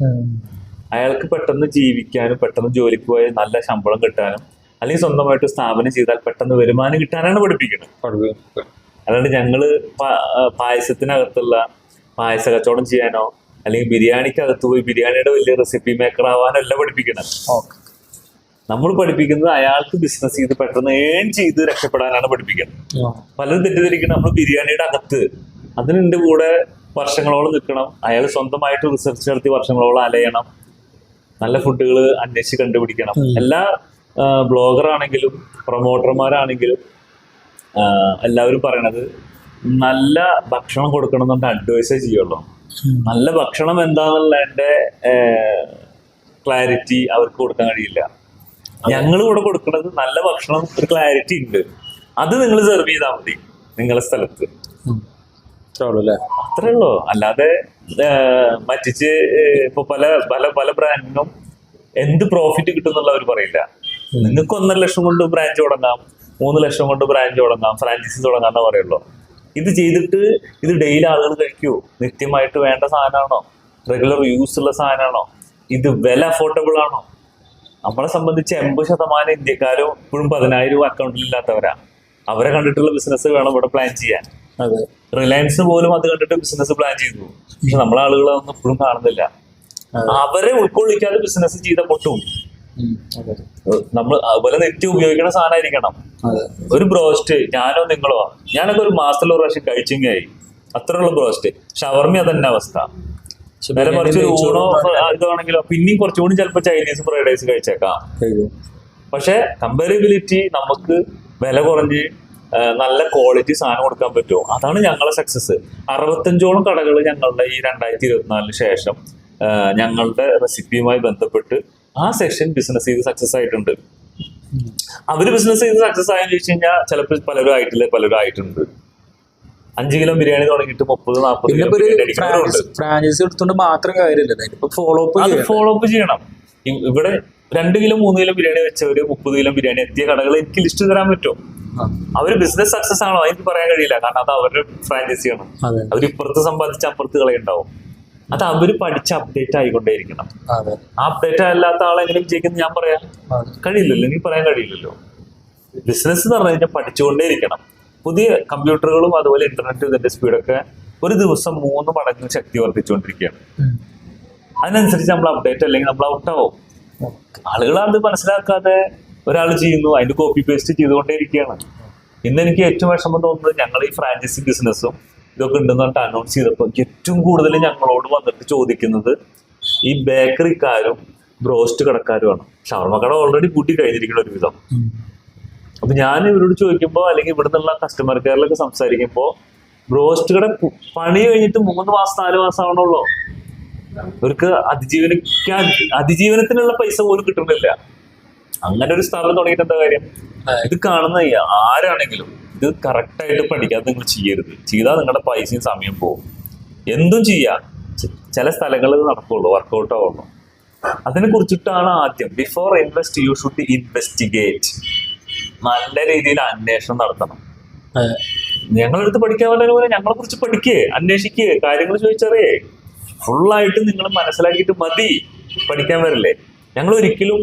അയാൾക്ക് പെട്ടെന്ന് ജീവിക്കാനും പെട്ടെന്ന് ജോലിക്ക് പോയി നല്ല ശമ്പളം കിട്ടാനും അല്ലെങ്കിൽ സ്വന്തമായിട്ട് സ്ഥാപനം ചെയ്താൽ പെട്ടെന്ന് വരുമാനം കിട്ടാനാണ് പഠിപ്പിക്കുന്നത്. അല്ലാണ്ട് ഞങ്ങള് പായസത്തിനകത്തുള്ള പായസ കച്ചവടം ചെയ്യാനോ അല്ലെങ്കിൽ ബിരിയാണിക്കകത്ത് പോയി ബിരിയാണിയുടെ വലിയ റെസിപ്പി മേക്കർ ആവാനല്ല പഠിപ്പിക്കണം. നമ്മൾ പഠിപ്പിക്കുന്നത് അയാൾക്ക് ബിസിനസ് ചെയ്ത് പെട്ടെന്ന് ഏൺ ചെയ്ത് രക്ഷപ്പെടാനാണ് പഠിപ്പിക്കുന്നത്. പലരും തെറ്റിദ്ധരിക്കണം നമ്മൾ ബിരിയാണിയുടെ അകത്ത്. അതിനെന്റെ കൂടെ വർഷങ്ങളോളം നിൽക്കണം. അയാൾ സ്വന്തമായിട്ട് റിസർച്ച് നടത്തി വർഷങ്ങളോളം അലയണം, നല്ല ഫുഡുകൾ അന്വേഷിച്ച് കണ്ടുപിടിക്കണം. എല്ലാ ബ്ലോഗറാണെങ്കിലും പ്രൊമോട്ടർമാരാണെങ്കിലും എല്ലാവരും പറയണത് നല്ല ഭക്ഷണം കൊടുക്കണം എന്ന് അഡ്വൈസേ ചെയ്യുള്ളൂ. നല്ല ഭക്ഷണം എന്താണെന്നുള്ളതിന്റെ ക്ലാരിറ്റി അവർക്ക് കൊടുക്കാൻ കഴിയില്ല. ഞങ്ങൾ ഇവിടെ കൊടുക്കുന്നത് നല്ല ഭക്ഷണം, ഒരു ക്ലാരിറ്റി ഉണ്ട്. അത് നിങ്ങൾ സെർവ് ചെയ്താൽ മതി നിങ്ങളുടെ സ്ഥലത്ത്. അത്രേ ഉള്ളൂ. അല്ലാതെ മറ്റിച്ച് ഇപ്പൊ പല ബ്രാൻഡിനും എന്ത് പ്രോഫിറ്റ് കിട്ടും എന്നുള്ള അവർ പറയില്ല. നിങ്ങൾക്ക് 1.5 ലക്ഷം കൊണ്ട് ബ്രാഞ്ച് തുടങ്ങാം, 3 ലക്ഷം കൊണ്ട് ബ്രാഞ്ച് തുടങ്ങാം, ഫ്രാഞ്ചൈസി തുടങ്ങാന്നേ പറയുള്ളൂ. ഇത് ചെയ്തിട്ട് ഇത് ഡെയിലി ആളുകൾ കഴിക്കൂ? നിത്യമായിട്ട് വേണ്ട സാധനമാണോ? റെഗുലർ യൂസ് ഉള്ള സാധനമാണോ? ഇത് വെൽ അഫോർഡബിൾ ആണോ? നമ്മളെ സംബന്ധിച്ച് 80% ഇന്ത്യക്കാരും ഇപ്പോഴും 10,000 രൂപ അക്കൗണ്ടിൽ ഇല്ലാത്തവരാ. അവരെ കണ്ടിട്ടുള്ള ബിസിനസ് വേണം ഇവിടെ പ്ലാൻ ചെയ്യാൻ. റിലയൻസ് പോലും അത് കണ്ടിട്ട് ബിസിനസ് പ്ലാൻ ചെയ്തു. പക്ഷെ നമ്മളെ ആളുകളൊന്നും ഇപ്പോഴും കാണുന്നില്ല. അവരെ ഉൾക്കൊള്ളിക്കാതെ ബിസിനസ് ചെയ്ത പൊട്ടും. നമ്മൾ അതുപോലെ നെറ്റ് ഉപയോഗിക്കുന്ന സാധനമായിരിക്കണം. ഒരു ബ്രോസ്റ്റ് ഞാനോ നിങ്ങളോ ഞാനൊക്കെ ഒരു മാസത്തിൽ ഒരു പ്രാവശ്യം കഴിച്ചെങ്കിലായി. അത്രയുള്ള ബ്രോസ്റ്റ്. ഷവർമ അതന്നെ അവസ്ഥ. നേരെ മറിച്ച് ഊണോ ഇതാണെങ്കിലോ പിന്നെയും കുറച്ചുകൂടി ചിലപ്പോൾ ചൈനീസ് ഫ്രൈഡ് റൈസ് കഴിച്ചേക്കാം. പക്ഷെ കമ്പാരിബിലിറ്റി നമുക്ക് വില കുറഞ്ഞ് നല്ല ക്വാളിറ്റി സാധനം കൊടുക്കാൻ പറ്റുമോ? അതാണ് ഞങ്ങളെ സക്സസ്. 65ഓളം കടകൾ ഞങ്ങളുടെ ഈ 2024 ശേഷം ഞങ്ങളുടെ റെസിപ്പിയുമായി ബന്ധപ്പെട്ട് ആ സെഷൻ ബിസിനസ് ചെയ്ത് സക്സസ് ആയിട്ടുണ്ട്. അവര് ബിസിനസ് ചെയ്ത് സക്സസ് ആയെന്ന് ചോദിച്ചു കഴിഞ്ഞാൽ ചിലപ്പോൾ പലരും ആയിട്ടില്ല, പലരും ആയിട്ടുണ്ട്. 5 കിലോ ബിരിയാണി തുടങ്ങിയിട്ട് 30-40 കിലോ ബിരിയാണി അടിക്കുന്നവരുണ്ട്. ഫ്രാഞ്ചൈസി എടുത്തോണ്ട് മാത്രം കാര്യമില്ല, ഫോളോ അപ്പ് ചെയ്യണം. ഇവിടെ 2 കിലോ 3 കിലോ ബിരിയാണി വെച്ചവര് 30 കിലോ ബിരിയാണി എത്തിയ കടകൾ എനിക്ക് ലിസ്റ്റ് തരാൻ പറ്റും. അവര് ബിസിനസ് സക്സസ് ആണോ എനിക്ക് പറയാൻ കഴിയില്ല, കാരണം അത് അവരുടെ ഫ്രാഞ്ചൈസിയാണ്. അവർ ഇപ്പുറത്ത് സമ്പാദിച്ച അപ്പുറത്ത് കളയുണ്ടാവും. അത് അവര് പഠിച്ച് അപ്ഡേറ്റ് ആയിക്കൊണ്ടേയിരിക്കണം. അപ്ഡേറ്റ് അല്ലാത്ത ആളെങ്ങനെ വിജയിക്കുന്നു ഞാൻ പറയാൻ കഴിയില്ലല്ലോ, എനിക്ക് പറയാൻ കഴിയില്ലല്ലോ. ബിസിനസ് എന്ന് പറഞ്ഞു കഴിഞ്ഞാൽ പഠിച്ചുകൊണ്ടേയിരിക്കണം. പുതിയ കമ്പ്യൂട്ടറുകളും അതുപോലെ ഇന്റർനെറ്റ് ഇതിന്റെ സ്പീഡൊക്കെ ഒരു ദിവസം 3 മടങ്ങ് ശക്തി വർദ്ധിച്ചുകൊണ്ടിരിക്കുകയാണ്. അതിനനുസരിച്ച് നമ്മൾ അപ്ഡേറ്റ് അല്ലെങ്കിൽ നമ്മൾ ഔട്ടാവും. ആളുകൾ അത് മനസ്സിലാക്കാതെ ഒരാൾ ചെയ്യുന്നു, അതിന്റെ കോപ്പി പേസ്റ്റ് ചെയ്തുകൊണ്ടേയിരിക്കുകയാണ്. ഇന്ന് എനിക്ക് ഏറ്റവും വിഷമം തോന്നുന്നത്, ഞങ്ങൾ ഈ ഫ്രാഞ്ചൈസി ബിസിനസ്സും ഇതൊക്കെ ഉണ്ടെന്ന് പറഞ്ഞിട്ട് അനൗൺസ് ചെയ്തപ്പോൾ ഏറ്റവും കൂടുതൽ ഞങ്ങളോട് വന്നിട്ട് ചോദിക്കുന്നത് ഈ ബേക്കറിക്കാരും ബ്രോസ്റ്റ് കടക്കാരുമാണ്. ഷവർമ കട ഓൾറെഡി കൂട്ടി കഴിഞ്ഞിരിക്കുന്ന ഒരു വിധം. അപ്പൊ ഞാൻ ഇവരോട് ചോദിക്കുമ്പോൾ അല്ലെങ്കിൽ ഇവിടെ നിന്നുള്ള കസ്റ്റമർ കെയറിലൊക്കെ സംസാരിക്കുമ്പോൾ ബ്രോസ്റ്റ് കട പണി കഴിഞ്ഞിട്ട് 3 മാസം 4 മാസം ആവണുള്ളൂ. ഇവർക്ക് അതിജീവനത്തിനുള്ള പൈസ പോലും കിട്ടുന്നില്ല. അങ്ങനെ ഒരു സ്ഥാപനം തുടങ്ങിയിട്ട് എന്താ കാര്യം? ഇത് കാണുന്ന ആരാണെങ്കിലും ഇത് കറക്റ്റായിട്ട് പഠിക്കാതെ നിങ്ങൾ ചെയ്യരുത്. ചെയ്താൽ നിങ്ങളുടെ പൈസയും സമയം പോകും. എന്തും ചെയ്യാം, ചില സ്ഥലങ്ങളിൽ നടക്കുള്ളൂ, വർക്കൗട്ട് ആവുള്ളൂ. അതിനെ കുറിച്ചിട്ടാണ് ആദ്യം before invest you should investigate. നല്ല രീതിയിൽ അന്വേഷണം നടത്തണം. ഞങ്ങളെടുത്ത് പഠിക്കാൻ പറ്റുന്ന പോലെ ഞങ്ങളെ കുറിച്ച് പഠിക്കേ, അന്വേഷിക്കേ, കാര്യങ്ങൾ ചോദിച്ചറിയേ. ഫുള്ളായിട്ട് നിങ്ങൾ മനസ്സിലാക്കിയിട്ട് മതി പഠിക്കാൻ വരില്ലേ. ഞങ്ങൾ ഒരിക്കലും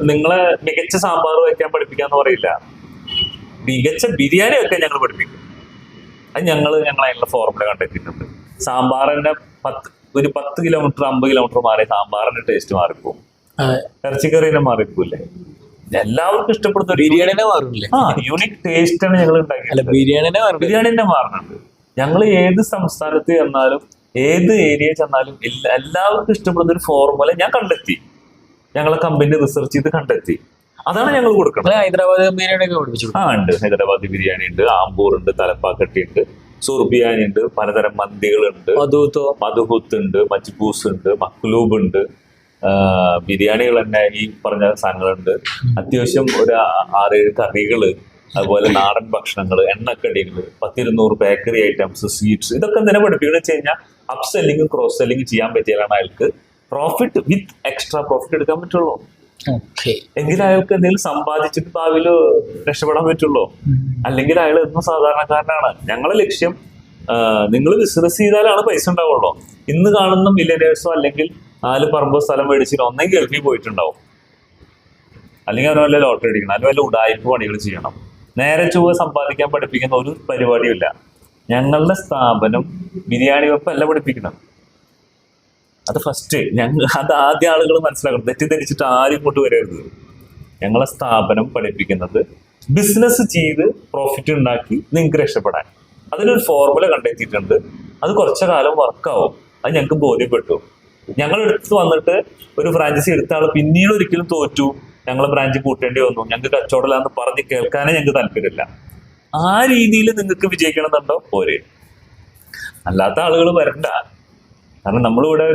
നിങ്ങളെ മികച്ച സാമ്പാർ വയ്ക്കാൻ പഠിപ്പിക്കാന്ന് പറയില്ല, മികച്ച ബിരിയാണി വെക്കാൻ ഞങ്ങൾ പഠിപ്പിക്കും. അത് ഞങ്ങളതിനുള്ള ഫോർമുല കണ്ടെത്തിയിട്ടുണ്ട്. സാമ്പാറിന്റെ 10 കിലോമീറ്റർ 50 കിലോമീറ്റർ മാറി സാമ്പാറിന്റെ ടേസ്റ്റ് മാറിപ്പോവും, ഇറച്ചിക്കറിനെ മാറിപ്പോയില്ലേ. എല്ലാവർക്കും ഇഷ്ടപ്പെടുന്ന ബിരിയാണിനെ മാറില്ലേ? യൂണിക് ടേസ്റ്റ് ആണ് ഞങ്ങൾ ഉണ്ടാക്കിയത്. ബിരിയാണിനെ മാറുന്നുണ്ട്. ഞങ്ങൾ ഏത് സംസ്ഥാനത്ത് ചെന്നാലും ഏത് ഏരിയ ചെന്നാലും എല്ലാവർക്കും ഇഷ്ടപ്പെടുന്ന ഒരു ഫോർമുല ഞാൻ കണ്ടെത്തി. ഞങ്ങളെ കമ്പനി റിസർച്ച് ചെയ്ത് കണ്ടെത്തി. അതാണ് ഞങ്ങൾ കൊടുക്കുന്നത്. ഹൈദരാബാദ് ബിരിയാണി ഒക്കെ പഠിപ്പിച്ചു. ഉണ്ട്. ഹൈദരാബാദി ബിരിയാണി ഉണ്ട്, ആമ്പൂർ ഉണ്ട്, തലപ്പാക്കട്ടി ഉണ്ട്, സുർബിയാനി ഉണ്ട്, പലതരം മന്തികളുണ്ട്, മധുഹൂത്ത് ഉണ്ട്, മജ്ബൂസ് ഉണ്ട്, മക്ലൂബ് ഉണ്ട്. ബിരിയാണികൾ തന്നെ ഈ പറഞ്ഞ സാധനങ്ങളുണ്ട്. അത്യാവശ്യം ഒരു 6-7 കറികള്, അതുപോലെ നാടൻ ഭക്ഷണങ്ങൾ, എണ്ണക്കടികൾ, 10-200 ബേക്കറി ഐറ്റംസ്, സ്വീറ്റ്സ്. ഇതൊക്കെ എന്തിനാ പഠിപ്പിക്കുന്നത് വെച്ച് കഴിഞ്ഞാൽ അപ് സെല്ലിങ്ങും ക്രോസ് സെല്ലിങ്ങും ചെയ്യാൻ പറ്റിയാലാണ് അയാൾക്ക് പ്രോഫിറ്റ് വിത്ത് എക്സ്ട്രാ പ്രോഫിറ്റ് എടുക്കാൻ പറ്റുള്ളൂ. എങ്കിൽ അയാൾക്ക് എന്തെങ്കിലും സമ്പാദിച്ചിട്ട് ഭാവിയിൽ രക്ഷപ്പെടാൻ പറ്റുള്ളൂ. അല്ലെങ്കിൽ അയാൾ എന്നും സാധാരണക്കാരനാണ്. ഞങ്ങളെ ലക്ഷ്യം നിങ്ങൾ ബിസിനസ് ചെയ്താലാണ് പൈസ ഉണ്ടാവുള്ളൂ. ഇന്ന് കാണുന്ന മില്യനേഴ്സോ അല്ലെങ്കിൽ 4 പറമ്പോ സ്ഥലം മേടിച്ചിട്ട് ഒന്നെങ്കിൽ ഗൾഫിൽ പോയിട്ടുണ്ടാവും, അല്ലെങ്കിൽ അവന് വല്ല ലോട്ടറി അടിക്കണം, അതിന് വല്ല ഉടായ്പ പണികൾ ചെയ്യണം. നേരെ ചൊവ്വ സമ്പാദിക്കാൻ പഠിപ്പിക്കുന്ന ഒരു പരിപാടിയുമില്ല. ഞങ്ങളുടെ സ്ഥാപനം ബിരിയാണി വെപ്പല്ല പഠിപ്പിക്കണം. അത് ഫസ്റ്റ് അത് ആദ്യം ആളുകൾ മനസ്സിലാക്കണം. തെറ്റിദ്ധരിച്ചിട്ട് ആരും ഇങ്ങോട്ട് വരരുത്. ഞങ്ങളെ സ്ഥാപനം പഠിപ്പിക്കുന്നത് ബിസിനസ് ചെയ്ത് പ്രോഫിറ്റ് ഉണ്ടാക്കി നിങ്ങൾക്ക് രക്ഷപ്പെടാൻ. അതിനൊരു ഫോർമുല കണ്ടെത്തിയിട്ടുണ്ട്. അത് കുറച്ചു കാലം വർക്കാവും. അത് ഞങ്ങൾക്ക് ബോധ്യപ്പെട്ടു. ഞങ്ങൾ എടുത്ത് വന്നിട്ട് ഒരു ഫ്രാഞ്ചൈസി എടുത്ത ആൾ പിന്നീട് ഒരിക്കലും തോറ്റു, ഞങ്ങളെ ബ്രാഞ്ച് കൂട്ടേണ്ടി വന്നു, ഞങ്ങൾക്ക് കച്ചവടമില്ലാന്ന് പറഞ്ഞ് കേൾക്കാനേ ഞങ്ങൾക്ക് താല്പര്യമില്ല. ആ രീതിയിൽ നിങ്ങൾക്ക് വിജയിക്കണമെന്നുണ്ടോ പോരെ, അല്ലാത്ത ആളുകൾ വരണ്ട. കാരണം നമ്മളിവിടെ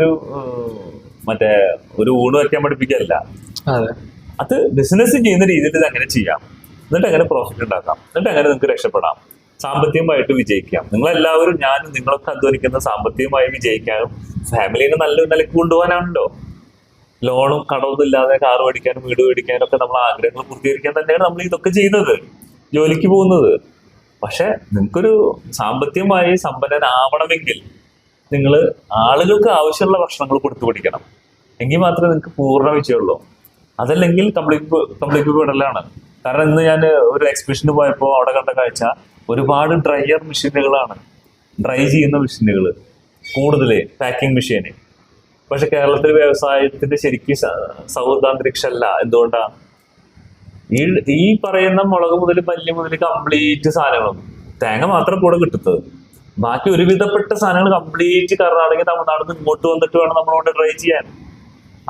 ഒരു ഊണ് വയ്ക്കാൻ പഠിപ്പിക്കല്ല. അത് ബിസിനസ് ചെയ്യുന്ന രീതിയിൽ ഇത് അങ്ങനെ ചെയ്യാം, എന്നിട്ട് അങ്ങനെ പ്രോഫിറ്റ് ഉണ്ടാക്കാം, എന്നിട്ട് അങ്ങനെ നിങ്ങൾക്ക് രക്ഷപ്പെടാം, സാമ്പത്തികമായിട്ട് വിജയിക്കാം. നിങ്ങളെല്ലാവരും, ഞാനും നിങ്ങളൊക്കെ അധ്വാനിക്കുന്ന സാമ്പത്തികമായി വിജയിക്കാനും ഫാമിലിനെ നല്ലൊരു നിലയ്ക്ക് കൊണ്ടുപോകാനാണല്ലോ. ലോണും കടമൊന്നും ഇല്ലാതെ കാറ് മേടിക്കാനും വീട് മേടിക്കാനും ഒക്കെ നമ്മൾ ആഗ്രഹങ്ങൾ പൂർത്തീകരിക്കാൻ തന്നെയാണ് നമ്മൾ ഇതൊക്കെ ചെയ്യുന്നത്, ജോലിക്ക് പോകുന്നത്. പക്ഷെ നിങ്ങൾക്കൊരു സാമ്പത്തികമായി സമ്പന്നനാവണമെങ്കിൽ നിങ്ങൾ ആളുകൾക്ക് ആവശ്യമുള്ള ഭക്ഷണങ്ങൾ കൊടുത്തു പഠിക്കണം. എങ്കിൽ മാത്രമേ നിങ്ങൾക്ക് പൂർണ്ണ വിജയമുള്ളൂ. അതല്ലെങ്കിൽ കംപ്ലീറ്റ് വിടലാണ്. കാരണം ഇന്ന് ഞാൻ ഒരു എക്സിബിഷന് പോയപ്പോൾ അവിടെ കണ്ട കാഴ്ച ഒരുപാട് ഡ്രയർ മെഷീനുകളാണ്, ഡ്രൈ ചെയ്യുന്ന മെഷീനുകൾ കൂടുതൽ, പാക്കിംഗ് മെഷീന്. പക്ഷെ കേരളത്തിൽ വ്യവസായത്തിന്റെ ശരിക്കും സൗഹൃദാന്തരീക്ഷമല്ല. എന്തുകൊണ്ടാണ്? ഈ പറയുന്ന മുളക് മുതൽ പല്ലി മുതൽ കംപ്ലീറ്റ് സാധനങ്ങളും, തേങ്ങ മാത്രം കൂടെ കിട്ടുന്നത്, ബാക്കി ഒരുവിധപ്പെട്ട സാധനങ്ങൾ കംപ്ലീറ്റ് കർണാടക തമിഴ്നാട് നിന്ന് ഇങ്ങോട്ട് വന്നിട്ട് വേണം നമ്മളോട് ട്രൈ ചെയ്യാൻ.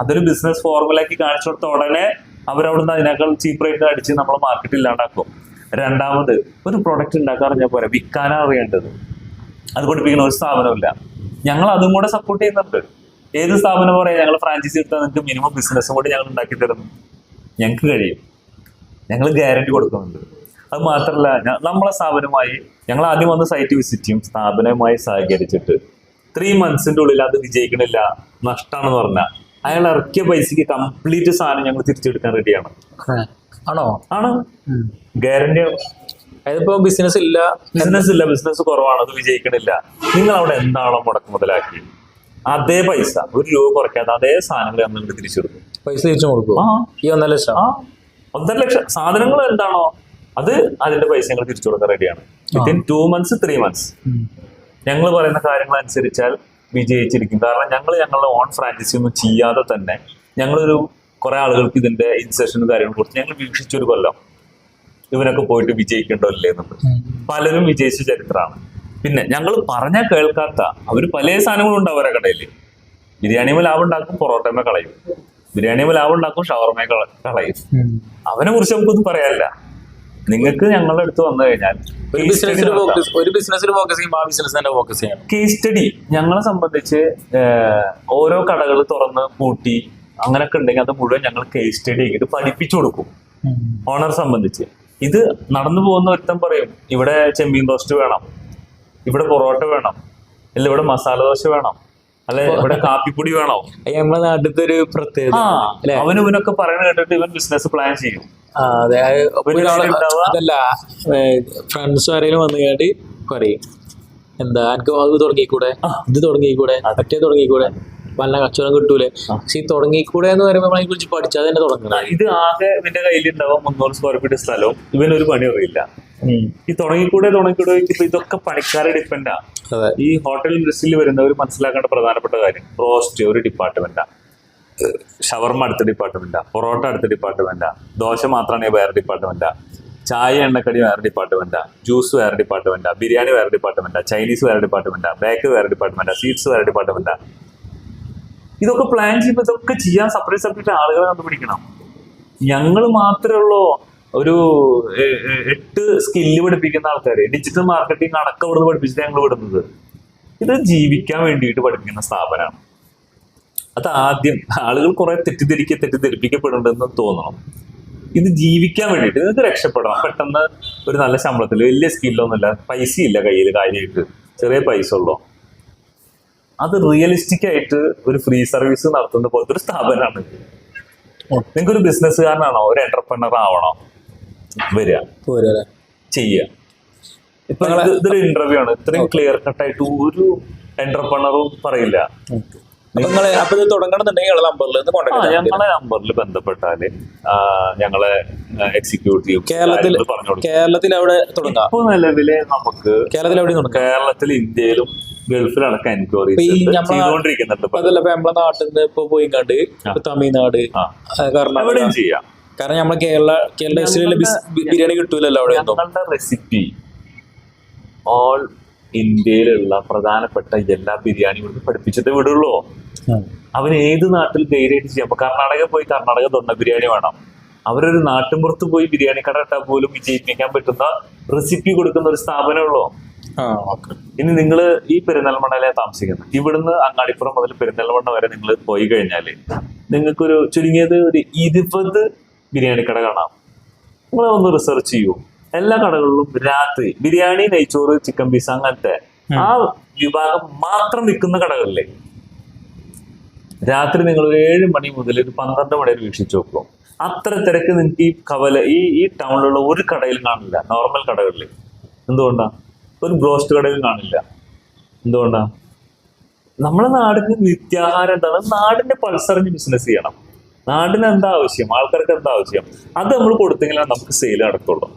അതൊരു ബിസിനസ് ഫോർമുലാക്കി കാണിച്ചു കൊടുത്ത ഉടനെ അവരവിടുന്ന് അതിനേക്കാൾ ചീപ്പ് റേറ്റ് അടിച്ച് നമ്മളെ മാർക്കറ്റ് ഇല്ലാണ്ടാക്കും. രണ്ടാമത്, ഒരു പ്രൊഡക്റ്റ് ഉണ്ടാക്കാൻ അറിഞ്ഞാൽ പോരാ, വിൽക്കാനാണ് അറിയേണ്ടത്. അത് പഠിപ്പിക്കുന്ന ഒരു സ്ഥാപനമില്ല. ഞങ്ങൾ അതും കൂടെ സപ്പോർട്ട് ചെയ്യുന്നുണ്ട്. ഏത് സ്ഥാപനം പറയാം ഞങ്ങൾ ഫ്രാഞ്ചൈസി എടുത്താൽ നിങ്ങൾക്ക് മിനിമം ബിസിനസ്സും കൂടി ഞങ്ങൾ ഉണ്ടാക്കി തരുന്നു. ഞങ്ങൾക്ക് കഴിയും. ഞങ്ങൾ ഗ്യാരണ്ടി കൊടുക്കുന്നുണ്ട്. അത് മാത്രമല്ല, നമ്മളെ സ്ഥാപനവുമായി ഞങ്ങൾ ആദ്യം വന്ന് സൈറ്റ് വിസിറ്റ് ചെയ്യും. സ്ഥാപനവുമായി സഹകരിച്ചിട്ട് 3 months ഉള്ളിൽ അത് വിജയിക്കണില്ല, നഷ്ടമാണെന്ന് പറഞ്ഞാൽ അയാൾ ഇറക്കിയ പൈസക്ക് കംപ്ലീറ്റ് സാധനം ഞങ്ങൾ തിരിച്ചെടുക്കാൻ റെഡിയാണ്. ആണോ? ആണ്, ഗ്യാരണ്ടിയാണ്. അതിപ്പോ ബിസിനസ് ഇല്ല, ബിസിനസ് കുറവാണ്, അത് വിജയിക്കണില്ല, നിങ്ങൾ അവിടെ എന്താണോ മുടക്ക് മുതലാക്കി അതേ പൈസ 1 രൂപ കുറയ്ക്കാതെ അതേ സാധനങ്ങൾ നമ്മൾ തിരിച്ചെടുക്കും. പൈസ തിരിച്ചു കൊടുക്കും. ഈ 1.5 ലക്ഷം 1.5 ലക്ഷം സാധനങ്ങൾ എന്താണോ അത് അതിന്റെ പൈസ ഞങ്ങൾ തിരിച്ചു കൊടുക്കാൻ റെഡിയാണ്. വിത്തിൻ 2 months 3 months ഞങ്ങൾ പറയുന്ന കാര്യങ്ങൾ അനുസരിച്ചാൽ വിജയിച്ചിരിക്കും. കാരണം ഞങ്ങൾ ഞങ്ങളുടെ ഓൺ ഫ്രാഞ്ചൈസി ഒന്നും ചെയ്യാതെ തന്നെ ഞങ്ങളൊരു കുറെ ആളുകൾക്ക് ഇതിന്റെ ഇൻസെഷനും കാര്യങ്ങളും കൊടുത്ത് ഞങ്ങൾ വീക്ഷിച്ചൊരു കൊല്ലം ഇവനൊക്കെ പോയിട്ട് വിജയിക്കണ്ടോ അല്ലേ എന്നുള്ളത്. പലരും വിജയിച്ച ചരിത്രമാണ്. പിന്നെ ഞങ്ങൾ പറഞ്ഞാൽ കേൾക്കാത്ത അവർ പല സാധനങ്ങളും ഉണ്ട് അവരെ കടയിൽ. ബിരിയാണിമേ ലാഭം ഉണ്ടാക്കും, പൊറോട്ടമേ കളയും. ബിരിയാണിമേ ലാഭം ഉണ്ടാക്കും, ഷവർമേ കളയും. അവനെ കുറിച്ച് നമുക്കൊന്നും പറയാനില്ല. നിങ്ങൾക്ക് ഞങ്ങളുടെ അടുത്ത് വന്നു കഴിഞ്ഞാൽ ഒരു ബിസിനസ്സിൽ ഫോക്കസ് ചെയ്യുമ്പോൾ ആ ബിസിനസ് തന്നെ ഫോക്കസ് ചെയ്യണം. കേസ് സ്റ്റഡി ഞങ്ങളെ സംബന്ധിച്ച് ഓരോ കടകൾ തുറന്ന് പൂട്ടി അങ്ങനെയൊക്കെ ഉണ്ടെങ്കിൽ അത് മുഴുവൻ ഞങ്ങൾ കേസ് സ്റ്റഡി ആക്കിയിട്ട് പഠിപ്പിച്ചു കൊടുക്കും. ഓണർ സംബന്ധിച്ച് ഇത് നടന്നു പോകുന്ന ഒരുത്തം പറയും, ഇവിടെ ചെമ്മീൻ റോസ്റ്റ് വേണം, ഇവിടെ പൊറോട്ട വേണം, അല്ല ഇവിടെ മസാല ദോശ വേണം, അല്ലെ ഇവിടെ കാപ്പിപ്പൊടി വേണോ, നമ്മളെ നാട്ടിലത്തെ ഒരു പ്രത്യേകത. ഇവനൊക്കെ പറയണ കേട്ടിട്ട് ഇവൻ ബിസിനസ് പ്ലാൻ ചെയ്യും. അതല്ല, ഫ്രണ്ട്സ് ആരെങ്കിലും വന്നു കേട്ടി പറയും, എന്താ എനിക്ക് അത് തുടങ്ങിക്കൂടെ, ഇത് തുടങ്ങിക്കൂടെ, മറ്റേ തുടങ്ങിക്കൂടെ, വല്ല കച്ചവടം കിട്ടൂലേ. പക്ഷെ ഈ തുടങ്ങിക്കൂടെ എന്ന് പറയുമ്പോൾ നമ്മളെ കുറിച്ച് പഠിച്ചാൽ തന്നെ തുടങ്ങണം. ഇത് ആകെ ഇവന്റെ കയ്യിലുണ്ടാവും 300 square feet സ്ഥലവും, ഇവനൊരു പണി അറിയില്ല. ഈ തുടങ്ങിക്കൂടെ ഇപ്പൊ ഇതൊക്കെ പണിക്കാരെ ഡിപ്പെൻഡാ. ഈ ഹോട്ടൽ ഇൻഡസ്ട്രിയിൽ വരുന്നവർ മനസ്സിലാക്കേണ്ട പ്രധാനപ്പെട്ട കാര്യം, റോസ്റ്റ് ഒരു ഡിപ്പാർട്ട്മെന്റാ, ഷവർമ അടുത്ത ഡിപ്പാർട്ട്മെന്റാ, പൊറോട്ട അടുത്ത ഡിപ്പാർട്ട്മെന്റാ, ദോശ മാത്രമാണെങ്കിൽ വേറെ ഡിപ്പാർട്ട്മെന്റാ, ചായ എണ്ണക്കടി വേറെ ഡിപ്പാർട്ട്മെന്റാ, ജ്യൂസ് വേറെ ഡിപ്പാർട്ട്മെന്റാ, ബിരിയാണി വേറെ ഡിപ്പാർട്ട്മെന്റാ, ചൈനീസ് വേറെ ഡിപ്പാർട്ട്മെന്റാ, ബേക്കറി വേറെ ഡിപ്പാർട്ട്മെന്റാ, സ്വീറ്റ്സ് വേറെ ഡിപ്പാർട്ട്മെന്റാ. ഇതൊക്കെ പ്ലാൻ ചെയ്യുമ്പോൾ ഇതൊക്കെ ചെയ്യാൻ സെപ്പറേറ്റ് ആളുകളെ കണ്ടുപിടിക്കണം. ഞങ്ങൾ മാത്രമേ ഉള്ളൂ ഒരു 8 സ്കില്ല് പഠിപ്പിക്കുന്ന ആൾക്കാര്. ഡിജിറ്റൽ മാർക്കറ്റിംഗ് അടക്കം ഇവിടുന്ന് പഠിപ്പിച്ചിട്ട് ഞങ്ങൾ വിടുന്നത്. ഇത് ജീവിക്കാൻ വേണ്ടിയിട്ട് പഠിപ്പിക്കുന്ന സ്ഥാപനമാണ്. അത് ആദ്യം ആളുകൾ കുറെ തെറ്റിദ്ധരിപ്പിക്കപ്പെടുന്നുണ്ടെന്ന് തോന്നണം. ഇത് ജീവിക്കാൻ വേണ്ടിയിട്ട്, നിങ്ങൾക്ക് രക്ഷപ്പെടണം, പെട്ടെന്ന് ഒരു നല്ല ശമ്പളത്തിൽ, വലിയ സ്കില്ലൊന്നുമില്ല, പൈസ ഇല്ല കയ്യിൽ, കാര്യമായിട്ട് ചെറിയ പൈസ ഉള്ളൂ, അത് റിയലിസ്റ്റിക് ആയിട്ട് ഒരു ഫ്രീ സർവീസ് നടത്തുന്ന പോലത്തെ ഒരു സ്ഥാപനമാണ്. നിങ്ങൾക്കൊരു ബിസിനസ്സുകാരനാണോ, ഒരു എന്റർപ്രണർ ആവണോ, വരിക ചെയ്യുക. ഇപ്പൊ ഇതൊരു ഇന്റർവ്യൂ ആണ്, ഇത്രയും ക്ലിയർ കട്ടായിട്ട് ഒരു എന്റർപ്രണറും പറയില്ല. അപ്പൊ ഇത് തുടങ്ങണമെന്നുണ്ടെങ്കിൽ ഞങ്ങളെ നമ്പറിൽ ബന്ധപ്പെട്ടാല് ഞങ്ങളെ എക്സിക്യൂട്ടീവ് കേരളത്തിൽ അവിടെ തുടങ്ങാം. ഇപ്പൊ നിലവിലെ നമുക്ക് കേരളത്തിൽ ഇന്ത്യയിലും ഗൾഫിലടക്കം എൻക്വയറി ചെയ്തുകൊണ്ടിരിക്കുന്നുണ്ട്. അതല്ല, ഇപ്പൊ നമ്മളെ നാട്ടിൽ നിന്ന് ഇപ്പൊ പോയി കണ്ട് തമിഴ്നാട്, കർണാടക ചെയ്യാം. കാരണം നമ്മളെ കേരള ബിരിയാണി കിട്ടൂലല്ലോ അവിടെ. ഞങ്ങളുടെ റെസിപ്പി ഓൾ ഇന്ത്യയിലുള്ള പ്രധാനപ്പെട്ട എല്ലാ ബിരിയാണികളും പഠിപ്പിച്ചിട്ട് വിടുള്ളൂ. അവന് ഏത് നാട്ടിൽ ധൈര്യമായിട്ട് ചെയ്യാം. അപ്പൊ കർണാടക പോയി കർണാടക തൊണ്ട ബിരിയാണി വേണം, അവരൊരു നാട്ടിൻപുറത്ത് പോയി ബിരിയാണി കട ഇട്ടാൽ പോലും വിജയിപ്പിക്കാൻ പറ്റുന്ന റെസിപ്പി കൊടുക്കുന്ന ഒരു സ്ഥാപനമുള്ളൂ. ഇനി നിങ്ങൾ ഈ പെരിന്തൽമണ്ണയിലെ താമസിക്കുന്നത്, ഇവിടുന്ന് അങ്ങാടിപ്പുറം മുതൽ പെരിന്തൽമണ്ണ വരെ നിങ്ങൾ പോയി കഴിഞ്ഞാല് നിങ്ങൾക്കൊരു ചുരുങ്ങിയത് ഒരു 20 ബിരിയാണി കട കാണാം. നിങ്ങൾ ഒന്ന് റിസർച്ച് ചെയ്യൂ. എല്ലാ കടകളിലും രാത്രി ബിരിയാണി, നെയ്ച്ചോറ്, ചിക്കൻ പീസ് അങ്ങനത്തെ ആ വിഭാഗം മാത്രം വിൽക്കുന്ന കടകളിലെ രാത്രി നിങ്ങൾ ഒരു 7 മണി മുതൽ ഒരു 12 മണി വരെ വീക്ഷിച്ചു നോക്കും. അത്ര തിരക്ക് നിങ്ങൾക്ക് ഈ ടൗണിലുള്ള ഒരു കടയിലും കാണില്ല. നോർമൽ കടകളിൽ എന്തുകൊണ്ടാ? ഒരു ബ്രോസ്റ്റ് കടയിലും കാണില്ല. എന്തുകൊണ്ടാ? നമ്മളെ നാടിന് നിത്യാഹാരം എന്താണ്? നാടിന്റെ പൾസറിഞ്ഞ് ബിസിനസ് ചെയ്യണം. നാടിന് എന്താ ആവശ്യം, ആൾക്കാർക്ക് എന്താ ആവശ്യം, അത് നമ്മൾ കൊടുത്തെങ്കിലാണ് നമുക്ക് സെയിൽ നടക്കുള്ളൂ.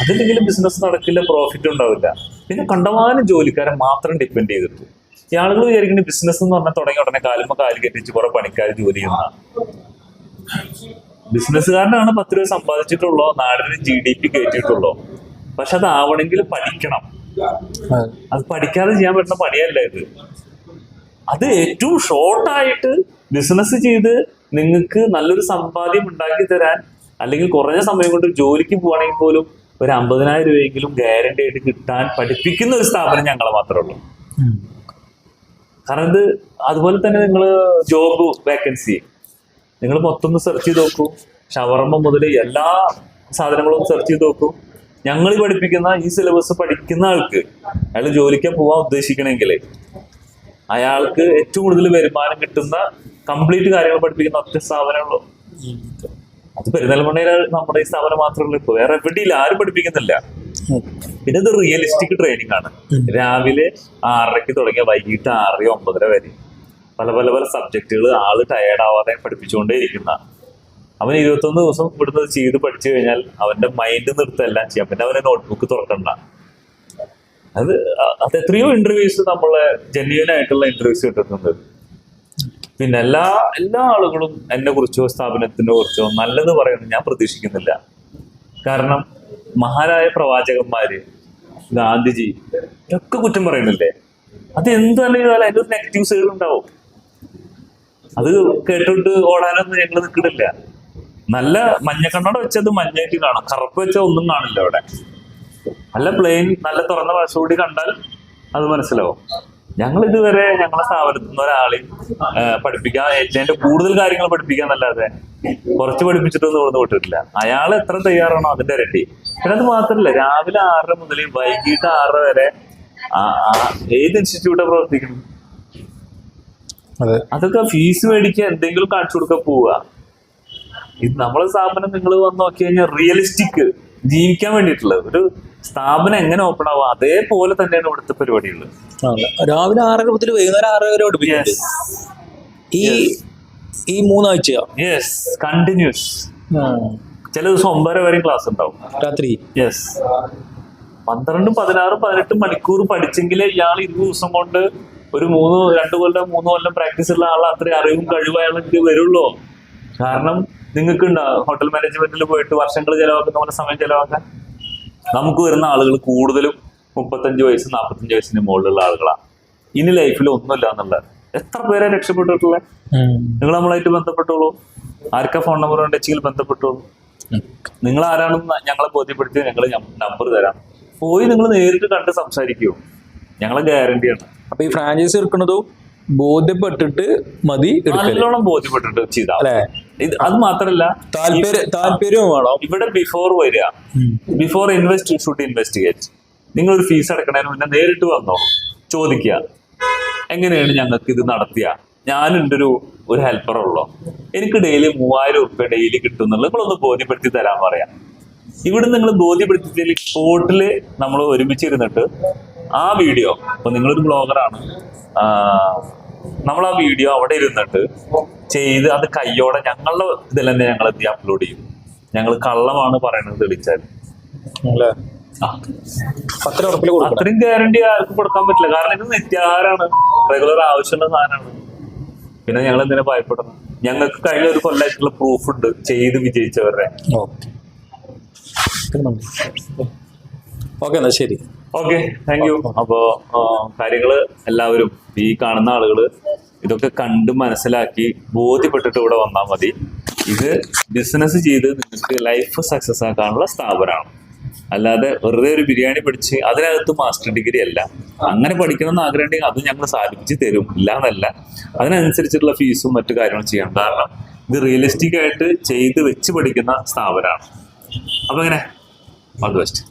അതില്ലെങ്കിലും ബിസിനസ് നടക്കില്ല, പ്രോഫിറ്റ് ഉണ്ടാവില്ല. പിന്നെ കണ്ടമാനം ജോലിക്കാരെ മാത്രം ഡിപ്പെൻഡ് ചെയ്തിട്ട് ഈ ആളുകൾ വിചാരിക്കുന്നത് ബിസിനസ് എന്ന് പറഞ്ഞാൽ തുടങ്ങി ഉടനെ കാല് കെട്ടിച്ച് കുറെ പണിക്കാർ ജോലി ചെയ്യുന്ന ബിസിനസ്സുകാരനാണ് 10 രൂപ സമ്പാദിച്ചിട്ടുള്ളൂ, നാടിന് GDP കയറ്റിയിട്ടുള്ളൂ. പക്ഷെ അത് ആവണമെങ്കിൽ പഠിക്കണം. അത് പഠിക്കാതെ ചെയ്യാൻ പറ്റുന്ന പണിയല്ല ഇത്. അത് ഏറ്റവും ഷോർട്ടായിട്ട് ബിസിനസ് ചെയ്ത് നിങ്ങൾക്ക് നല്ലൊരു സമ്പാദ്യം ഉണ്ടാക്കി തരാൻ, അല്ലെങ്കിൽ കുറഞ്ഞ സമയം കൊണ്ട് ജോലിക്ക് പോവാണെങ്കിൽ പോലും ഒരു 50,000 രൂപയെങ്കിലും ഗ്യാരണ്ടി ആയിട്ട് കിട്ടാൻ പഠിപ്പിക്കുന്ന ഒരു സ്ഥാപനം ഞങ്ങളെ മാത്രമേ ഉള്ളൂ. കാരണം ഇത് അതുപോലെ തന്നെ നിങ്ങൾ ജോബ് വേക്കൻസി നിങ്ങൾ മൊത്തം ഒന്ന് സെർച്ച് ചെയ്ത് നോക്കൂ. ഷവർമ്മ മുതൽ എല്ലാ സാധനങ്ങളും സെർച്ച് ചെയ്ത് നോക്കും. ഞങ്ങൾ പഠിപ്പിക്കുന്ന ഈ സിലബസ് പഠിക്കുന്ന ആൾക്ക് അയാൾ ജോലിക്ക് പോകാൻ ഉദ്ദേശിക്കണമെങ്കിൽ അയാൾക്ക് ഏറ്റവും കൂടുതൽ വരുമാനം കിട്ടുന്ന കംപ്ലീറ്റ് കാര്യങ്ങൾ പഠിപ്പിക്കുന്ന ഒറ്റ സ്ഥാപനമുള്ളൂ. അത് പെരിന്തൽമണ്ണയിൽ നമ്മുടെ ഈ സ്ഥാപനം മാത്രമേ ഉള്ളൂ. ഇപ്പൊ വേറെ എവിടെയില്ല, ആരും പഠിപ്പിക്കുന്നില്ല. പിന്നെ ഇത് റിയലിസ്റ്റിക് ട്രെയിനിങ് ആണ്. രാവിലെ 6:30 തുടങ്ങിയ വൈകിട്ട് 6, 9 വരെ പല പല പല സബ്ജക്റ്റുകൾ ആള് ടയേർഡ് ആവാതെ പഠിപ്പിച്ചുകൊണ്ടേ ഇരിക്കുന്ന. അവൻ 21 ദിവസം ഇവിടുന്ന് ചെയ്ത് പഠിച്ചു കഴിഞ്ഞാൽ അവന്റെ മൈൻഡ് നിർത്തമെല്ലാം ചെയ്യാം. പിന്നെ അവനെ നോട്ട്ബുക്ക് തുറക്കണ്ട. അത് എത്രയോ ഇന്റർവ്യൂസ് നമ്മളെ ജെന്യൂൻ ആയിട്ടുള്ള ഇന്റർവ്യൂസ് കിട്ടുന്നുണ്ട്. പിന്നെ എല്ലാ ആളുകളും എന്നെ കുറിച്ചോ സ്ഥാപനത്തിനെ കുറിച്ചോ നല്ലത് പറയുന്നത് ഞാൻ പ്രതീക്ഷിക്കുന്നില്ല. കാരണം മഹാനായ പ്രവാചകന്മാര്, ഗാന്ധിജി ഇതൊക്കെ കുറ്റം പറയുന്നില്ലേ? അത് എന്ത് തന്നെ ചെയ്താലും അതിന്റെ ഒരു നെഗറ്റീവ് സൈഡ് ഉണ്ടാവും. അത് കേട്ടിട്ട് ഓടാനൊന്നും ഞങ്ങൾ നിൽക്കണില്ല. നല്ല മഞ്ഞക്കണ്ണട വെച്ചത് മഞ്ഞായിട്ട് കാണാം, കറുപ്പ് വെച്ചാൽ ഒന്നും കാണില്ല അവിടെ. നല്ല പ്ലെയിൻ നല്ല തുറന്ന ഭാഷയോടി കണ്ടാൽ അത് മനസ്സിലാവും. ഞങ്ങൾ ഇതുവരെ ഞങ്ങളെ സ്ഥാപനത്തിൽ നിന്ന് ഒരാളെയും പഠിപ്പിക്കാൻ ഏറ്റവും കൂടുതൽ കാര്യങ്ങൾ പഠിപ്പിക്കാന്നല്ലാതെ കുറച്ച് പഠിപ്പിച്ചിട്ടൊന്നും ഇവിടുന്ന് വിട്ടിട്ടില്ല. അയാൾ എത്ര തയ്യാറാണോ അതിന്റെ ഇരട്ടി. പിന്നെ അത് മാത്രമല്ല, രാവിലെ 6 മുതൽ വൈകിട്ട് 6 വരെ ഏത് ഇൻസ്റ്റിറ്റ്യൂട്ടാണ് പ്രവർത്തിക്കുന്നത്? അതൊക്കെ ഫീസ് മേടിക്കുക, എന്തെങ്കിലും കാണിച്ചു കൊടുക്കാൻ പോവുക. ഇത് നമ്മളെ സ്ഥാപനം നിങ്ങൾ വന്ന് നോക്കി കഴിഞ്ഞാൽ റിയലിസ്റ്റിക് ജീവിക്കാൻ വേണ്ടിയിട്ടുള്ളത് ഒരു സ്ഥാപനം എങ്ങനെ ഓപ്പൺ ആവുക അതേപോലെ തന്നെയാണ് ഇവിടുത്തെ പരിപാടികൾ. രാവിലെ 6 മുതൽ വൈകുന്നേരം 6 വരെ പഠിപ്പിക്കുന്നത് ഈ 3 ആഴ്ചയോ? Yes, continuous. ചില ദിവസം 9 വരെ ക്ലാസ് ഉണ്ടാവും രാത്രി. യെസ്, 12, 16, 18 മണിക്കൂർ പഠിച്ചെങ്കിലേ ഇയാൾ 20 ദിവസം കൊണ്ട് ഒരു 2 കൊല്ലം 3 കൊല്ലം പ്രാക്ടീസ് ഉള്ള ആൾ അത്രയും അറിവും കഴിവും അയാൾക്ക് വരുള്ളൂ. കാരണം നിങ്ങൾക്ക് ഉണ്ടാവും ഹോട്ടൽ മാനേജ്മെന്റിൽ പോയിട്ട് വർഷങ്ങൾ ചെലവാക്കുന്ന പോലെ സമയം ചെലവാക്കാൻ. നമുക്ക് വരുന്ന ആളുകൾ കൂടുതലും 35 വയസ്സ് 45 വയസ്സിന് മുകളിലുള്ള ആളുകളാണ്. ഇനി ലൈഫിൽ ഒന്നുമില്ല എന്നുള്ളത്. എത്ര പേരെ രക്ഷപ്പെട്ടിട്ടുള്ളത്? നിങ്ങൾ നമ്മളായിട്ട് ബന്ധപ്പെട്ടോളൂ. ആർക്കാ ഫോൺ നമ്പർ ഉണ്ടെങ്കിൽ ബന്ധപ്പെട്ടോളൂ. നിങ്ങൾ ആരാണെന്ന് ഞങ്ങളെ ബോധ്യപ്പെടുത്തി ഞങ്ങൾ നമ്പർ തരാം. പോയി നിങ്ങൾ നേരിട്ട് കണ്ട് സംസാരിക്കൂ. ഞങ്ങളെ ഗ്യാരണ്ടിയാണ്. അപ്പൊ ഈ ഫ്രാഞ്ചൈസി എടുക്കുന്നതും ബോധ്യപ്പെട്ടിട്ട് മതി, നല്ലോണം ബോധ്യപ്പെട്ടിട്ട് ചെയ്താ. അത് മാത്രല്ല താല്പര്യവും വേണം. ഇവിടെ ബിഫോർ വരിക, ബിഫോർ ഇൻവെസ്റ്റ് ഷുഡ് ഇൻവെസ്റ്റിഗേറ്റ്. നിങ്ങളൊരു ഫീസ് അടക്കണതിന് മുന്നേ നേരിട്ട് വന്നോളൂ, ചോദിക്കുക എങ്ങനെയാണ് ഞങ്ങൾക്ക് ഇത് നടത്തിയ. ഞാനുണ്ട് ഒരു ഹെൽപ്പറുള്ളൂ, എനിക്ക് ഡെയിലി 3000 ഉറുപ്പ്യ ഡെയിലി കിട്ടുന്നുള്ളത് നിങ്ങളൊന്ന് ബോധ്യപ്പെടുത്തി തരാൻ പറയാം. ഇവിടെ നിങ്ങൾ ബോധ്യപ്പെടുത്തി സ്പോട്ടില് നമ്മൾ ഒരുമിച്ചിരുന്നിട്ട് ആ വീഡിയോ, ഇപ്പൊ നിങ്ങളൊരു ബ്ലോഗറാണ്, നമ്മൾ ആ വീഡിയോ അവിടെ ഇരുന്നിട്ട് ചെയ്ത് അത് കയ്യോടെ ഞങ്ങളുടെ ഇതിൽ തന്നെ ഞങ്ങൾ അപ്ലോഡ് ചെയ്യും. ഞങ്ങൾ കള്ളമാണ് പറയണത് തെളിച്ചാൽ. അത്രയും ഗ്യാരണ്ടി ആർക്കും കൊടുക്കാൻ പറ്റില്ല. കാരണം ഇത് നിത്യാഹാരമാണ്, റെഗുലർ ആവശ്യമുള്ള സാധനമാണ്. പിന്നെ ഞങ്ങൾ എന്തിനാ ഭയപ്പെടുന്നത്? ഞങ്ങൾക്ക് കഴിഞ്ഞ ഒരു കൊല്ലമായിട്ടുള്ള പ്രൂഫ് ഉണ്ട് ചെയ്ത് വിജയിച്ചവരുടെ. ഓക്കെ, എന്നാ ശരി. Okay, thank you. അപ്പോ കാര്യങ്ങള് എല്ലാവരും ഈ കാണുന്ന ആളുകള് ഇതൊക്കെ കണ്ട് മനസ്സിലാക്കി ബോധ്യപ്പെട്ടിട്ട് ഇവിടെ വന്നാൽ മതി. ഇത് ബിസിനസ് ചെയ്ത് നിങ്ങൾക്ക് ലൈഫ് സക്സസ് ആക്കാനുള്ള സ്ഥാപനമാണ്. അല്ലാതെ വെറുതെ ഒരു ബിരിയാണി പഠിച്ച് അതിനകത്ത് മാസ്റ്റർ ഡിഗ്രി അല്ല. അങ്ങനെ പഠിക്കണമെന്ന് ആഗ്രഹം ഉണ്ടെങ്കിൽ അത് ഞങ്ങൾ സാധിപ്പിച്ച് തരും, ഇല്ല എന്നല്ല. അതിനനുസരിച്ചിട്ടുള്ള ഫീസും മറ്റു കാര്യങ്ങളും ചെയ്യണം. കാരണം ഇത് റിയലിസ്റ്റിക് ആയിട്ട് ചെയ്ത് വെച്ച് പഠിക്കുന്ന സ്ഥാപനമാണ്. അപ്പൊ എങ്ങനെ ഓൾ ദി ബെസ്റ്റ്.